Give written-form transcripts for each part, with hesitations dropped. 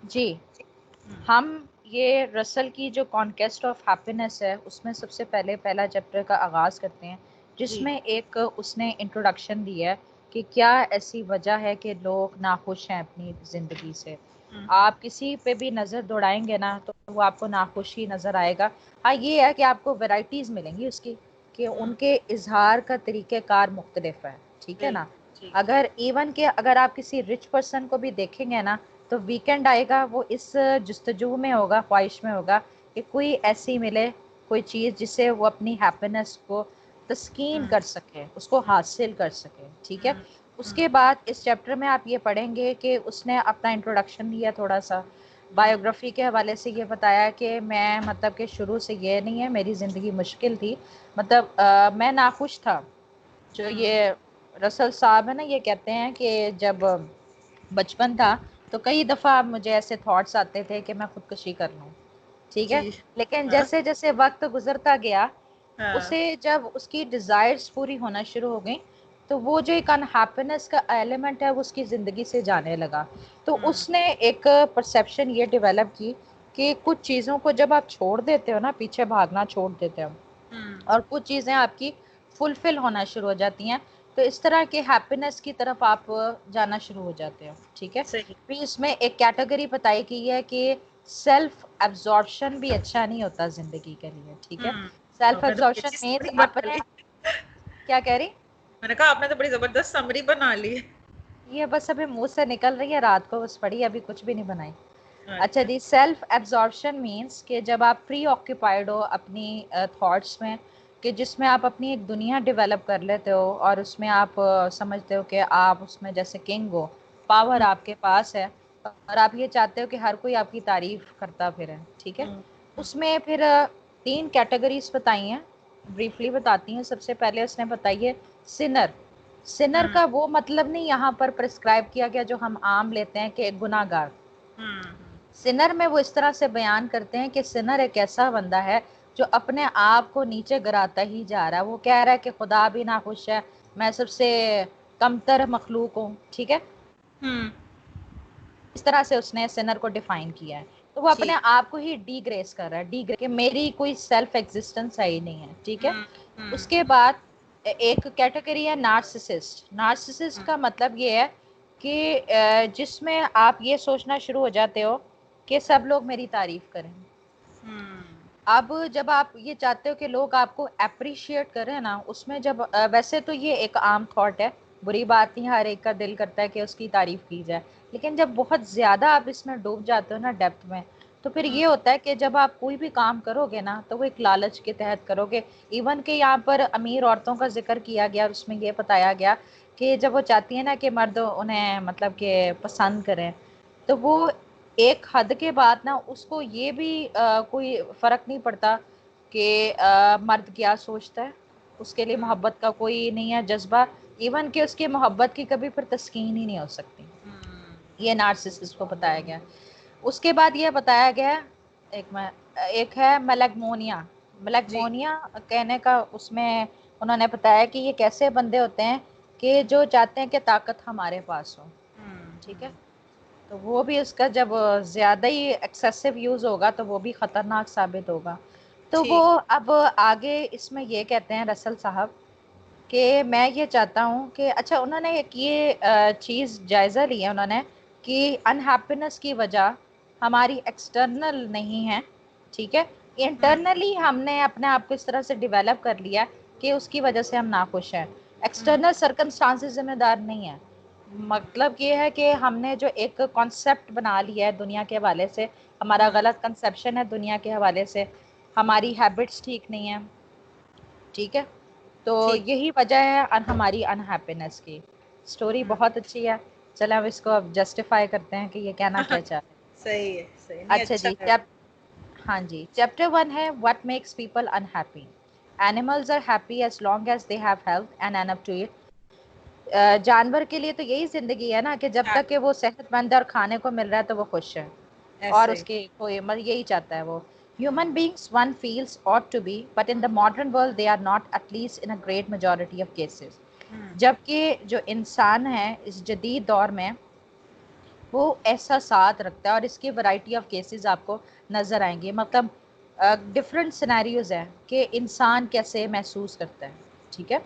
جی ہم یہ رسل کی جو کانکیسٹ آف ہیپینس ہے اس میں سب سے پہلے پہلا چیپٹر کا آغاز کرتے ہیں، جس جی میں ایک اس نے انٹروڈکشن دی ہے کہ کیا ایسی وجہ ہے کہ لوگ ناخوش ہیں اپنی زندگی سے۔ آپ کسی پہ بھی نظر دوڑائیں گے نا تو وہ آپ کو ناخوش ہی نظر آئے گا۔ ہاں یہ ہے کہ آپ کو ویرائٹیز ملیں گی اس کی، کہ ان کے اظہار کا طریقہ کار مختلف ہے، ٹھیک ہے نا۔ بالکل ٹھیک اگر ایون کہ اگر آپ کسی رچ پرسن کو بھی دیکھیں گے نا تو ویکنڈ آئے گا وہ اس جستجو میں ہوگا، خواہش میں ہوگا کہ کوئی ایسی ملے کوئی چیز جس سے وہ اپنی ہیپینس کو تسکین کر سکے، اس کو حاصل کر سکے، ٹھیک ہے۔ اس کے بعد اس چیپٹر میں آپ یہ پڑھیں گے کہ اس نے اپنا انٹروڈکشن دیا، تھوڑا سا بایوگرافی کے حوالے سے یہ بتایا کہ میں مطلب کہ شروع سے یہ نہیں ہے، میری زندگی مشکل تھی، مطلب میں ناخوش تھا۔ جو یہ رسل صاحب ہے نا یہ کہتے ہیں کہ جب بچپن تھا تو کئی دفعہ مجھے ایسے تھاٹس آتے تھے کہ میں خودکشی کر لوں، ٹھیک ہے۔ جی لیکن ہاں جیسے جیسے وقت گزرتا گیا ہاں اسے جب اس کی ڈیزائرز پوری ہونا شروع ہو گئیں تو وہ جو ایک انہیپینس کا ایلیمنٹ ہے وہ اس کی زندگی سے جانے لگا۔ تو اس نے ایک پرسیپشن یہ ڈیولپ کی کہ کچھ چیزوں کو جب آپ چھوڑ دیتے ہو نا، پیچھے بھاگنا چھوڑ دیتے ہو اور کچھ چیزیں آپ کی فلفل ہونا شروع ہو جاتی ہیں، تو اس طرح کے ہیپینس کی طرف آپ جانا شروع ہو جاتے ہو، ٹھیک ہے۔ صحیح پھر اس میں ایک کیٹیگری بتائی گئی ہے کہ سیلف ایبزارپشن بھی اچھا نہیں ہوتا زندگی کے لیے، ٹھیک ہے۔ سیلف آپ نے تو بڑی ایبزارپشن اچھی مینس سمری بنا اپنے، لی، کیا کہہ رہی؟ میں نے کہا آپ نے تو بڑی زبردست سمری بنا لی ہے۔ یہ بس ابھی منہ سے نکل رہی ہے، رات کو بس پڑھی، ابھی کچھ بھی نہیں بنائی۔ اچھا جی، سیلف ایبزارپشن مینس کہ جب آپ پری آکوپائڈ ہو اپنی تھاٹس میں، کہ جس میں آپ اپنی ایک دنیا ڈیولپ کر لیتے ہو اور اس میں آپ سمجھتے ہو کہ آپ اس میں جیسے کنگ ہو، پاور آپ کے پاس ہے اور آپ یہ چاہتے ہو کہ ہر کوئی آپ کی تعریف کرتا پھرے، ٹھیک ہے۔ اس میں پھر 3 کیٹیگریز بتائی ہیں، بریفلی بتاتی ہیں۔ سب سے پہلے اس نے بتائی ہے سنر۔ سنر کا وہ مطلب نہیں یہاں پر پرسکرائب کیا گیا جو ہم عام لیتے ہیں کہ گناہ گار۔ سنر میں وہ اس طرح سے بیان کرتے ہیں کہ سنر ایک ایسا بندہ ہے جو اپنے آپ کو نیچے گراتا ہی جا رہا ہے، وہ کہہ رہا ہے کہ خدا بھی ناخوش ہے، میں سب سے کمتر مخلوق ہوں، ٹھیک ہے۔ اس طرح سے اس نے سنر کو ڈیفائن کیا ہے، تو وہ اپنے ٹھیک آپ کو ہی ڈی گریس کر رہا ہے، ڈی گریس کہ میری کوئی سیلف ایگزسٹنس ہے ہی نہیں ہے، ٹھیک ہے۔ اس کے بعد ایک کیٹیگری ہے نارسسسٹ۔ نارسسسٹ کا مطلب یہ ہے کہ جس میں آپ یہ سوچنا شروع ہو جاتے ہو کہ سب لوگ میری تعریف کریں۔ اب جب آپ یہ چاہتے ہو کہ لوگ آپ کو اپریشیٹ کریں نا، اس میں جب ویسے تو یہ ایک عام تھاٹ ہے، بری بات نہیں، ہر ایک کا دل کرتا ہے کہ اس کی تعریف کی جائے، لیکن جب بہت زیادہ آپ اس میں ڈوب جاتے ہو نا ڈیپتھ میں، تو پھر یہ ہوتا ہے کہ جب آپ کوئی بھی کام کرو گے نا تو وہ ایک لالچ کے تحت کرو گے۔ ایون کہ یہاں پر امیر عورتوں کا ذکر کیا گیا اور اس میں یہ بتایا گیا کہ جب وہ چاہتی ہیں نا کہ مرد انہیں مطلب کہ پسند کریں، تو وہ ایک حد کے بعد نا اس کو یہ بھی کوئی فرق نہیں پڑتا کہ مرد کیا سوچتا ہے، اس کے لیے محبت کا کوئی نہیں ہے جذبہ، ایون کہ اس کی محبت کی کبھی پھر تسکین ہی نہیں ہو سکتی۔ یہ نارسسسٹ کو بتایا گیا۔ اس کے بعد یہ بتایا گیا ایک ہے میلگمونیا۔ جی میلگمونیا کہنے کا اس میں انہوں نے بتایا کہ یہ کیسے بندے ہوتے ہیں کہ جو چاہتے ہیں کہ طاقت ہمارے پاس ہو، ٹھیک ہے۔ تو وہ بھی اس کا جب زیادہ ہی ایکسیسو یوز ہوگا تو وہ بھی خطرناک ثابت ہوگا۔ تو وہ ٹھیک اب آگے اس میں یہ کہتے ہیں رسل صاحب کہ میں یہ چاہتا ہوں کہ اچھا انہوں نے ایک یہ چیز جائزہ لیا انہوں نے کہ انہیپینس کی وجہ ہماری ایکسٹرنل نہیں ہے، ٹھیک ہے، انٹرنلی ہم نے اپنے آپ کو اس طرح سے ڈیولپ کر لیا کہ اس کی وجہ سے ہم ناخوش ہیں، ایکسٹرنل سرکمسٹانسز ذمہ دار نہیں ہیں۔ مطلب یہ ہے کہ ہم نے جو ایک کانسیپٹ بنا لیا ہے دنیا کے حوالے سے، ہمارا غلط کنسیپشن ہے دنیا کے حوالے سے، ہماری ہیبٹس ٹھیک نہیں ہیں، ٹھیک ہے۔ تو ٹھیک یہی وجہ ہے ہماری انہیپینس کی۔ سٹوری بہت اچھی ہے، چلیں اب اس کو اب جسٹیفائی کرتے ہیں کہ یہ کہنا کیا چاہ رہے صحیح ہے، صحیح ہیں۔ نہیں اچھا اچھا جی، ہے۔ ہاں جی، چیپٹر 1 ہے what makes people unhappy. Animals are happy as long as they have health and enough to eat. جانور کے لیے تو یہی زندگی ہے نا کہ جب تک کہ وہ صحت مند ہے اور کھانے کو مل رہا ہے تو وہ خوش ہے، اور ایسے اس کی کوئی یہی چاہتا ہے وہ۔ Human beings one feels ought to be, but in the modern world they are not, at least in a great majority of cases. جبکہ جو انسان ہے اس جدید دور میں وہ احساسات رکھتا ہے اور اس کی ورائٹی آف کیسز آپ کو نظر آئیں گے. مطلب ڈفرینٹ سینیریوز ہیں کہ انسان کیسے محسوس کرتا ہے. ٹھیک ہے.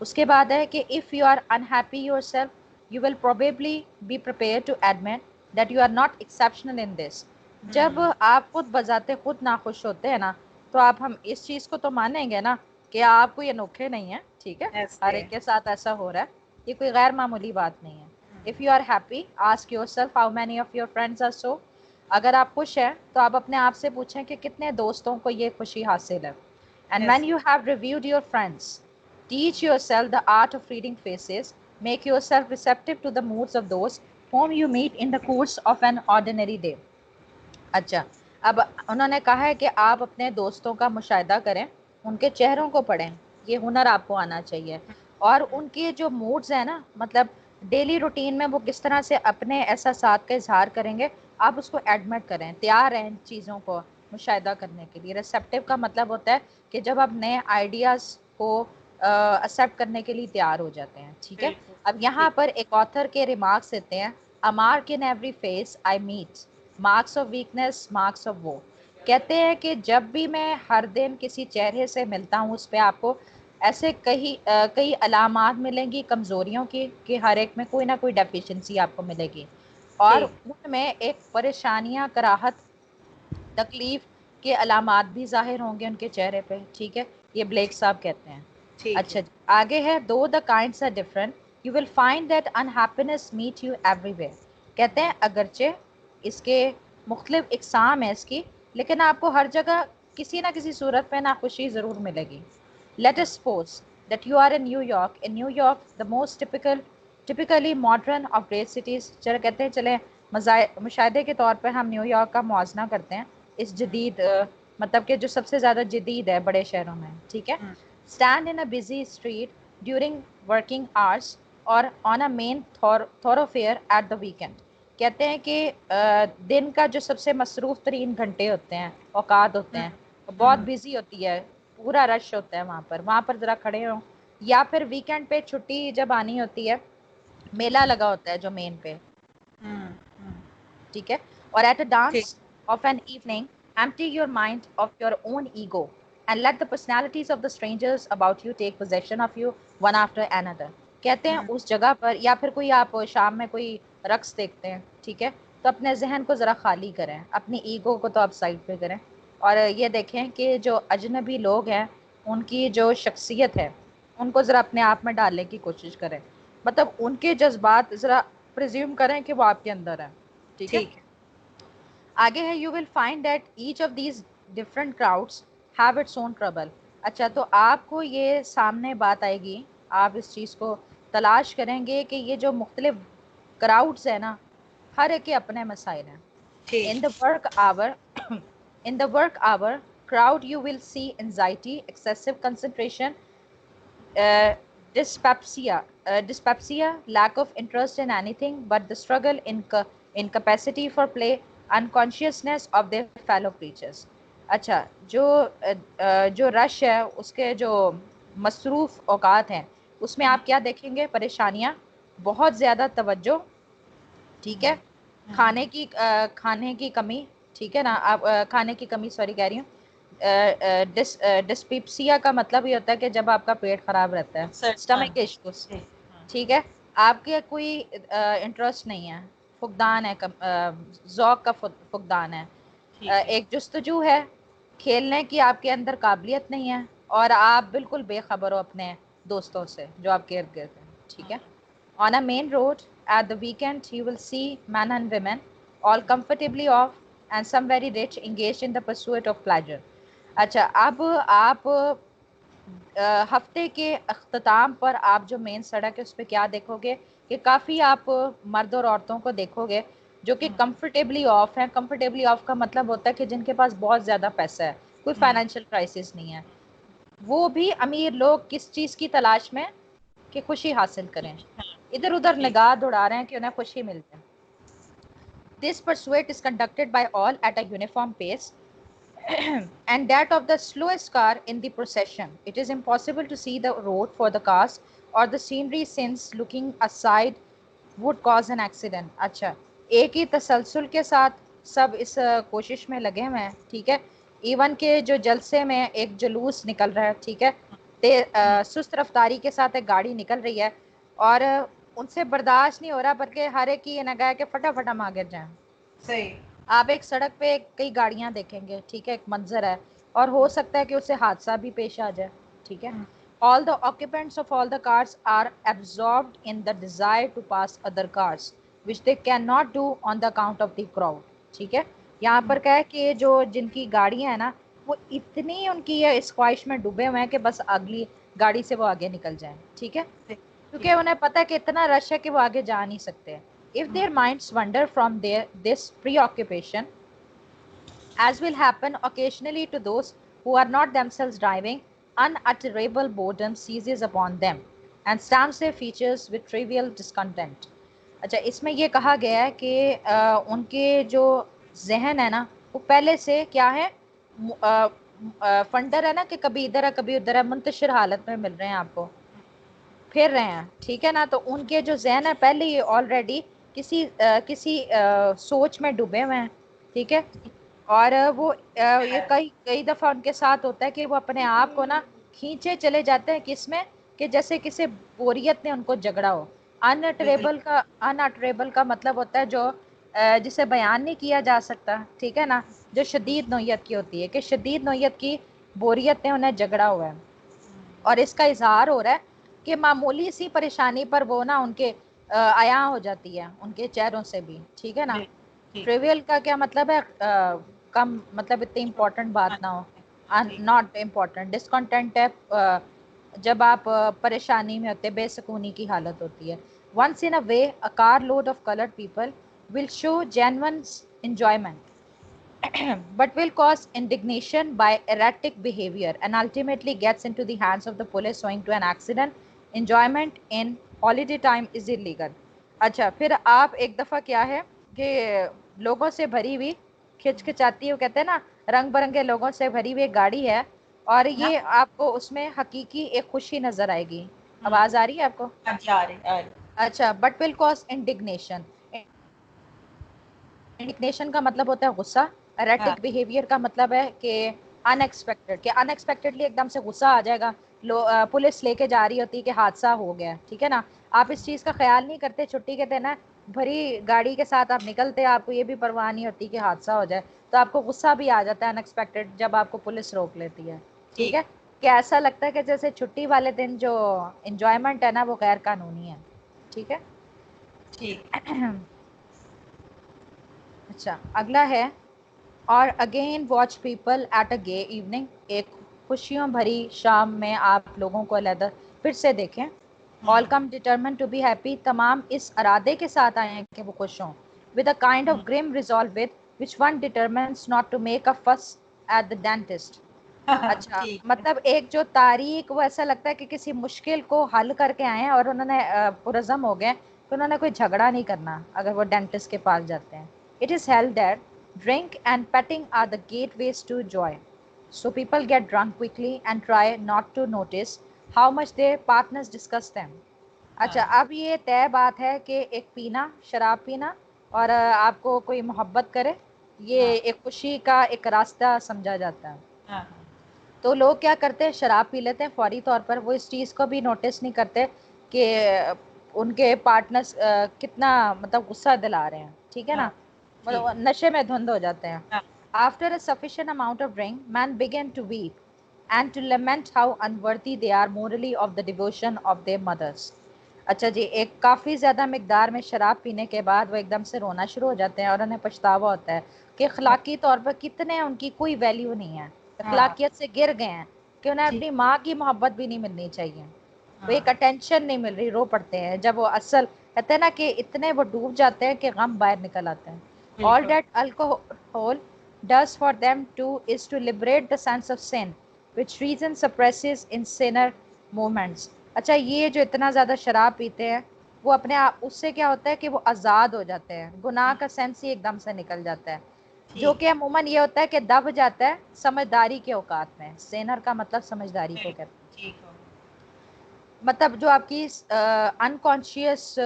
اس کے بعد ہے کہ if you are unhappy yourself you will probably be prepare to admit that you are not exceptional in this. جب آپ خود بذات خود ناخوش ہوتے ہیں نا تو آپ ہم اس چیز کو تو مانیں گے نا کہ آپ کوئی انوکھے نہیں ہیں. ٹھیک ہے. ہر ایک کے ساتھ ایسا ہو رہا ہے. یہ کوئی غیر معمولی بات نہیں ہے. If you are happy, ask yourself how many of your friends are so. اگر آپ خوش ہیں تو آپ اپنے آپ سے پوچھیں کہ کتنے دوستوں کو یہ خوشی حاصل ہے. And when you have reviewed your friends, teach yourself the art of reading faces. Make yourself receptive to the moods of those whom you meet in the course of an ordinary day. اچھا اب انہوں نے کہا ہے کہ آپ اپنے دوستوں کا مشاہدہ کریں, ان کے چہروں کو پڑھیں. یہ ہنر آپ کو آنا چاہیے. اور ان کے جو موڈز ہیں نا, مطلب ڈیلی روٹین میں وہ کس طرح سے اپنے احساسات کا اظہار کریں گے, آپ اس کو ایڈمٹ کریں. تیار ہیں ان چیزوں کو مشاہدہ کرنے کے لیے. ریسیپٹیو کا مطلب ہوتا ہے کہ جب آپ نئے آئیڈیاز کو ایکسیپٹ کرنے کے لیے تیار ہو جاتے ہیں. ٹھیک ہے. اب یہاں پر ایک آتھر کے ریمارکس دیتے ہیں. A mark in every face I meet, marks of weakness, marks of woe. کہتے ہیں کہ جب بھی میں ہر دن کسی چہرے سے ملتا ہوں اس پہ آپ کو ایسے کئی علامات ملیں گی کمزوریوں کی کہ ہر ایک میں کوئی نہ کوئی ڈیفیشنسی آپ کو ملے گی. اور ان میں ایک پریشانیاں, کراہت, تکلیف کے علامات بھی ظاہر ہوں گے ان کے چہرے پہ. ٹھیک ہے. یہ بلیک صاحب کہتے ہیں. اچھا جی آگے ہے دو the kinds are different you will find that unhappiness meet you everywhere. کہتے ہیں اگرچہ اس کے مختلف اقسام ہیں اس کی, لیکن آپ کو ہر جگہ کسی نہ کسی صورت میں ناخوشی ضرور ملے گی. Let us suppose that you are in New York. In New York, the most typically modern of great cities. چلے کہتے ہیں چلیں مشاہدے کے طور پر ہم نیو یارک کا موازنہ کرتے ہیں اس جدید مطلب کہ جو سب سے زیادہ جدید ہے بڑے شہروں میں. ٹھیک ہے. Stand in a busy street during working hours or on a main thoroughfare at the weekend. کہتے ہیں کہ دن کا جو سب سے مصروف ترین گھنٹے ہوتے ہیں, اوقات ہوتے ہیں, بہت بزی ہوتی ہے, پورا رش ہوتا ہے وہاں پر ذرا کھڑے ہوں. یا پھر ویکینڈ پہ چھٹی جب آنی ہوتی ہے, میلہ لگا ہوتا ہے جو مین پہ. ٹھیک ہے. اور at a dance of an evening empty your mind of your own ego and let the personalities of the strangers about you take possession of you one after another. کہتے ہیں اس جگہ پر یا پھر کوئی آپ شام میں کوئی رقص دیکھتے ہیں. ٹھیک ہے. تو اپنے ذہن کو ذرا خالی کریں, اپنی ایگو کو تو آپ سائڈ پہ کریں اور یہ دیکھیں کہ جو اجنبی لوگ ہیں ان کی جو شخصیت ہے ان کو ذرا اپنے آپ میں ڈالنے کی کوشش کریں. مطلب ان کے جذبات ذرا پریزیوم کریں کہ وہ آپ کے اندر ہیں. ٹھیک ہے. آگے ہے you will find that each of these different crowds have its own trouble. اچھا تو آپ کو یہ سامنے بات آئے گی, آپ اس چیز کو تلاش کریں گے کہ یہ جو مختلف کراؤڈس ہیں نا ہر ایک کے اپنے مسائل ہیں. In the work hour crowd you will see anxiety, excessive concentration, dyspepsia, lack of interest in anything but the struggle incapacity for play, unconsciousness of their fellow creatures. اچھا جو رش ہے اس کے جو مصروف اوقات ہیں اس میں آپ کیا دیکھیں گے؟ پریشانیاں, بہت زیادہ توجہ. ٹھیک ہے. کھانے کی کمی. ٹھیک ہے نا. آپ کھانے کی کمی سوری کہہ رہی ہوں. ڈسپیپسیا کا مطلب یہ ہوتا ہے کہ جب آپ کا پیٹ خراب رہتا ہے, اسٹمک ایشوز. ٹھیک ہے. آپ کے کوئی انٹرسٹ نہیں ہے, فقدان ہے, ذوق کا فقدان ہے. ایک جستجو ہے کھیلنے کی, آپ کے اندر قابلیت نہیں ہے اور آپ بالکل بے خبر ہو اپنے دوستوں سے جو آپ کے ارد گرد ہیں. ٹھیک ہے. On a main road at the weekend you will see men and women all comfortably off and some very rich engaged in the pursuit of pleasure. اچھا اب آپ ہفتے کے اختتام پر آپ جو مین سڑک ہے اس پہ کیا دیکھو گے کہ کافی آپ مرد اور عورتوں کو دیکھو گے جو کہ کمفرٹیبلی آف ہیں. کمفرٹیبلی آف کا مطلب ہوتا ہے کہ جن کے پاس بہت زیادہ پیسہ ہے, کوئی فائنینشیل کرائسس نہیں ہے. وہ بھی امیر لوگ کس چیز کی تلاش میں کہ خوشی حاصل کریں, ادھر ادھر نگاہ دوڑا رہے ہیں کہ انہیں خوشی مل جائے. This pursuit is conducted by all at a uniform pace and that of the slowest car in the procession. It is impossible to see the road for the cars or the scenery since looking aside would cause an accident. اچھا ایک ہی تسلسل کے ساتھ سب اس کوشش میں لگے ہوئے ہیں، ٹھیک ہے. ایون کہ جو جلسے میں ایک جلوس نکل رہا ہے، ٹھیک ہے، سست رفتاری کے ساتھ ایک گاڑی نکل رہی ہے اور ان سے برداشت نہیں ہو رہا، بلکہ ہر ایک کی یہ نگاہ ہے کہ فٹافٹ ہم آگے جائیں. صحیح. آپ ایک سڑک پہ کئی گاڑیاں دیکھیں گے، ٹھیک ہے، ایک منظر ہے اور ہو سکتا ہے کہ اسے حادثہ بھی پیش آ جائے، ٹھیک ہے. all the occupants of all the cars are absorbed in the desire to pass other cars which they cannot do on the account of the crowd. ٹھیک ہے، یہاں پر کیا ہے کہ جو جن کی گاڑیاں ہیں نا وہ اتنی ان کی اس خواہش میں ڈوبے ہوئے ہیں کہ بس اگلی گاڑی سے وہ آگے نکل جائیں، ٹھیک ہے، کیونکہ انہیں پتہ ہے کہ اتنا رش ہے کہ وہ آگے جا نہیں سکتے. if their minds wander from this preoccupation, as will happen occasionally to those who are not themselves driving, unutterable boredom seizes upon them and stamps their features with trivial discontent. اچھا، اس میں یہ کہا گیا ہے کہ ان کے جو ذہن ہے نا وہ پہلے سے کیا ہے، فنڈر ہے نا کہ کبھی ادھر ہے کبھی ادھر ہے، منتشر حالت میں مل رہے ہیں آپ کو، پھر رہے ہیں، ٹھیک ہے نا. تو ان کے جو ذہن ہے پہلے ہی آلریڈی کسی سوچ میں ڈوبے ہوئے ہیں، ٹھیک ہے. اور وہ یہ کئی دفعہ ان کے ساتھ ہوتا ہے کہ وہ اپنے آپ کو نا کھینچے چلے جاتے ہیں کس میں، کہ جیسے کسی بوریت نے ان کو جگڑا ہو. انٹریبل کا مطلب ہوتا ہے جو جسے بیان نہیں کیا جا سکتا، ٹھیک ہے نا، جو شدید نوعیت کی ہوتی ہے، کہ شدید نوعیت کی بوریت نے انہیں جگڑا ہوا ہے اور اس کا اظہار ہو رہا ہے کہ معمولی سی پریشانی پر وہ نا ان کے عیاں ہو جاتی ہے ان کے چہروں سے بھی، ٹھیک ہے نا. ٹریویل کا کیا مطلب ہے، کم، مطلب اتنی امپورٹنٹ بات نہ ہو، ناٹ امپورٹنٹ. ڈسکنٹینٹ ہے جب آپ پریشانی میں ہوتے، بے سکونی کی حالت ہوتی ہے. once in a way a car load of colored people will show genuine enjoyment but will cause indignation by erratic behavior and ultimately gets into the hands of the police owing to an accident. Enjoyment in holiday time is illegal. اچھا، پھر آپ ایک دفعہ کیا ہے کہ لوگوں سے بھری ہوئی کھچکھچاتی، وہ کہتے ہیں نا رنگ برنگے لوگوں سے بھری ہوئی ایک گاڑی ہے اور یہ آپ کو اس میں حقیقی ایک خوشی نظر آئے گی. آواز آ رہی ہے آپ کو؟ اچھا، بٹ ول کاز انڈگنیشن. انڈگنیشن کا مطلب ہوتا ہے غصہ. اریٹک بیہیویئر کا مطلب ہے کہ ان ایکسپیکٹڈ، کہ ان ایکسپیکٹڈلی ایک دم سے غصہ آ جائے گا. پولیس لے کے جا رہی ہوتی کہ حادثہ ہو گیا، ٹھیک ہے نا، آپ اس چیز کا خیال نہیں کرتے، چھٹی کے دن ہے، بھری گاڑی کے ساتھ آپ نکلتے، آپ کو یہ بھی پرواہ نہیں ہوتی کہ حادثہ ہو جائے، تو آپ کو غصہ بھی آ جاتا ہے ان ایکسپیکٹڈ جب آپ کو پولیس روک لیتی ہے، ٹھیک ہے، کہ ایسا لگتا ہے کہ جیسے چھٹی والے دن جو انجوائمنٹ ہے نا وہ غیر قانونی ہے، ٹھیک ہے. اچھا، اگلا ہے اور again watch people at a گے ایوننگ. ایک خوشیوں بھری شام میں آپ لوگوں کو علیحدہ پھر سے دیکھیں. all come determined to be happy. تمام اس ارادے کے ساتھ آئے ہیں کہ وہ خوش ہوں. with a kind of grim resolve with which one determines not to make a fuss at the dentist. اچھا، مطلب ایک جو تاریخ، وہ ایسا لگتا ہے کہ کسی مشکل کو حل کر کے آئے ہیں اور انہوں نے پرعزم ہو گئے کہ انہوں نے کوئی جھگڑا نہیں کرنا اگر وہ ڈینٹسٹ کے پاس جاتے ہیں. It is held that drink and petting are the gateways to joy. So people get drunk quickly and try not to notice how much their partners discuss them. اچھا، اب یہ طے بات ہے کہ ایک پینا، شراب پینا اور آپ کو کوئی محبت کرے، یہ ایک خوشی کا ایک راستہ سمجھا جاتا ہے. تو لوگ کیا کرتے ہیں، شراب پی لیتے ہیں فوری طور پر، وہ اس چیز کو بھی نوٹس نہیں کرتے کہ ان کے پارٹنرز کتنا مطلب غصہ دلا رہے ہیں، ٹھیک ہے نا، مطلب نشے میں دھند ہو جاتے ہیں. After a sufficient amount of drink, men begin to weep and to lament how unworthy they are morally of the devotion of their mothers. اچھا جی، ایک کافی زیادہ مقدار میں شراب پینے کے بعد وہ ایک دم سے رونا شروع ہو جاتے ہیں اور انہیں پچھتاوا ہوتا ہے کہ اخلاقی طور پر کتنے ان کی کوئی ویلیو نہیں ہے، اخلاقیت سے گر گئے ہیں، کہ انہیں اپنی ماں کی محبت بھی نہیں ملنی چاہیے، وہ ایک اٹینشن نہیں مل رہی، رو پڑتے ہیں جب وہ اصل کہتے ہیں نا کہ اتنے وہ ڈوب جاتے ہیں کہ غم باہر نکل آتے ہیں. all that alcohol does for them too is to liberate the sense of sin which reason suppresses in sinner movements. اچھا، یہ جو اتنا زیادہ شراب پیتے ہیں وہ اپنے آپ، اس سے کیا ہوتا ہے کہ وہ آزاد ہو جاتے ہیں، گناہ کا سینس ہی ایک دم سے نکل جاتا ہے، جو کہ عموماً یہ ہوتا ہے کہ دب جاتا ہے سمجھداری کے اوقات میں. سینر کا مطلب سمجھداری کو کہتے ہیں، مطلب جو آپ کی انکانشیس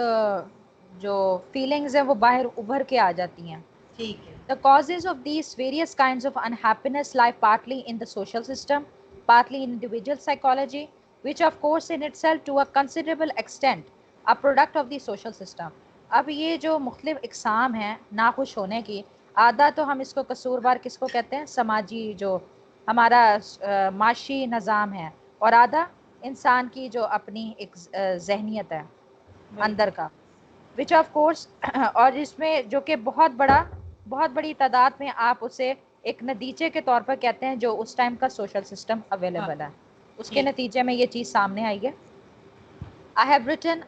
جو فیلنگز ہیں وہ باہر ابھر کے آ جاتی ہیں. ٹھیک ہے. The causes of these various kinds of unhappiness lie partly in the social system, partly in individual psychology, which of course in itself to a considerable extent a product of the social system. اب یہ جو مختلف اقسام ہیں ناخوش ہونے کی، آدھا تو ہم اس کو قصوروار کس کو کہتے ہیں، سماجی جو ہمارا معاشی نظام ہے، اور آدھا انسان کی جو اپنی ایک ذہنیت ہے اندر کا، وچ آف کورس اور اس میں جو کہ بہت بڑی تعداد میں آپ اسے ایک نتیجے کے طور پر کہتے ہیں جو اس ٹائم کا سوشل سسٹم اویلیبل ہے، اس کے نتیجے میں یہ چیز سامنے آئی ہے. I have written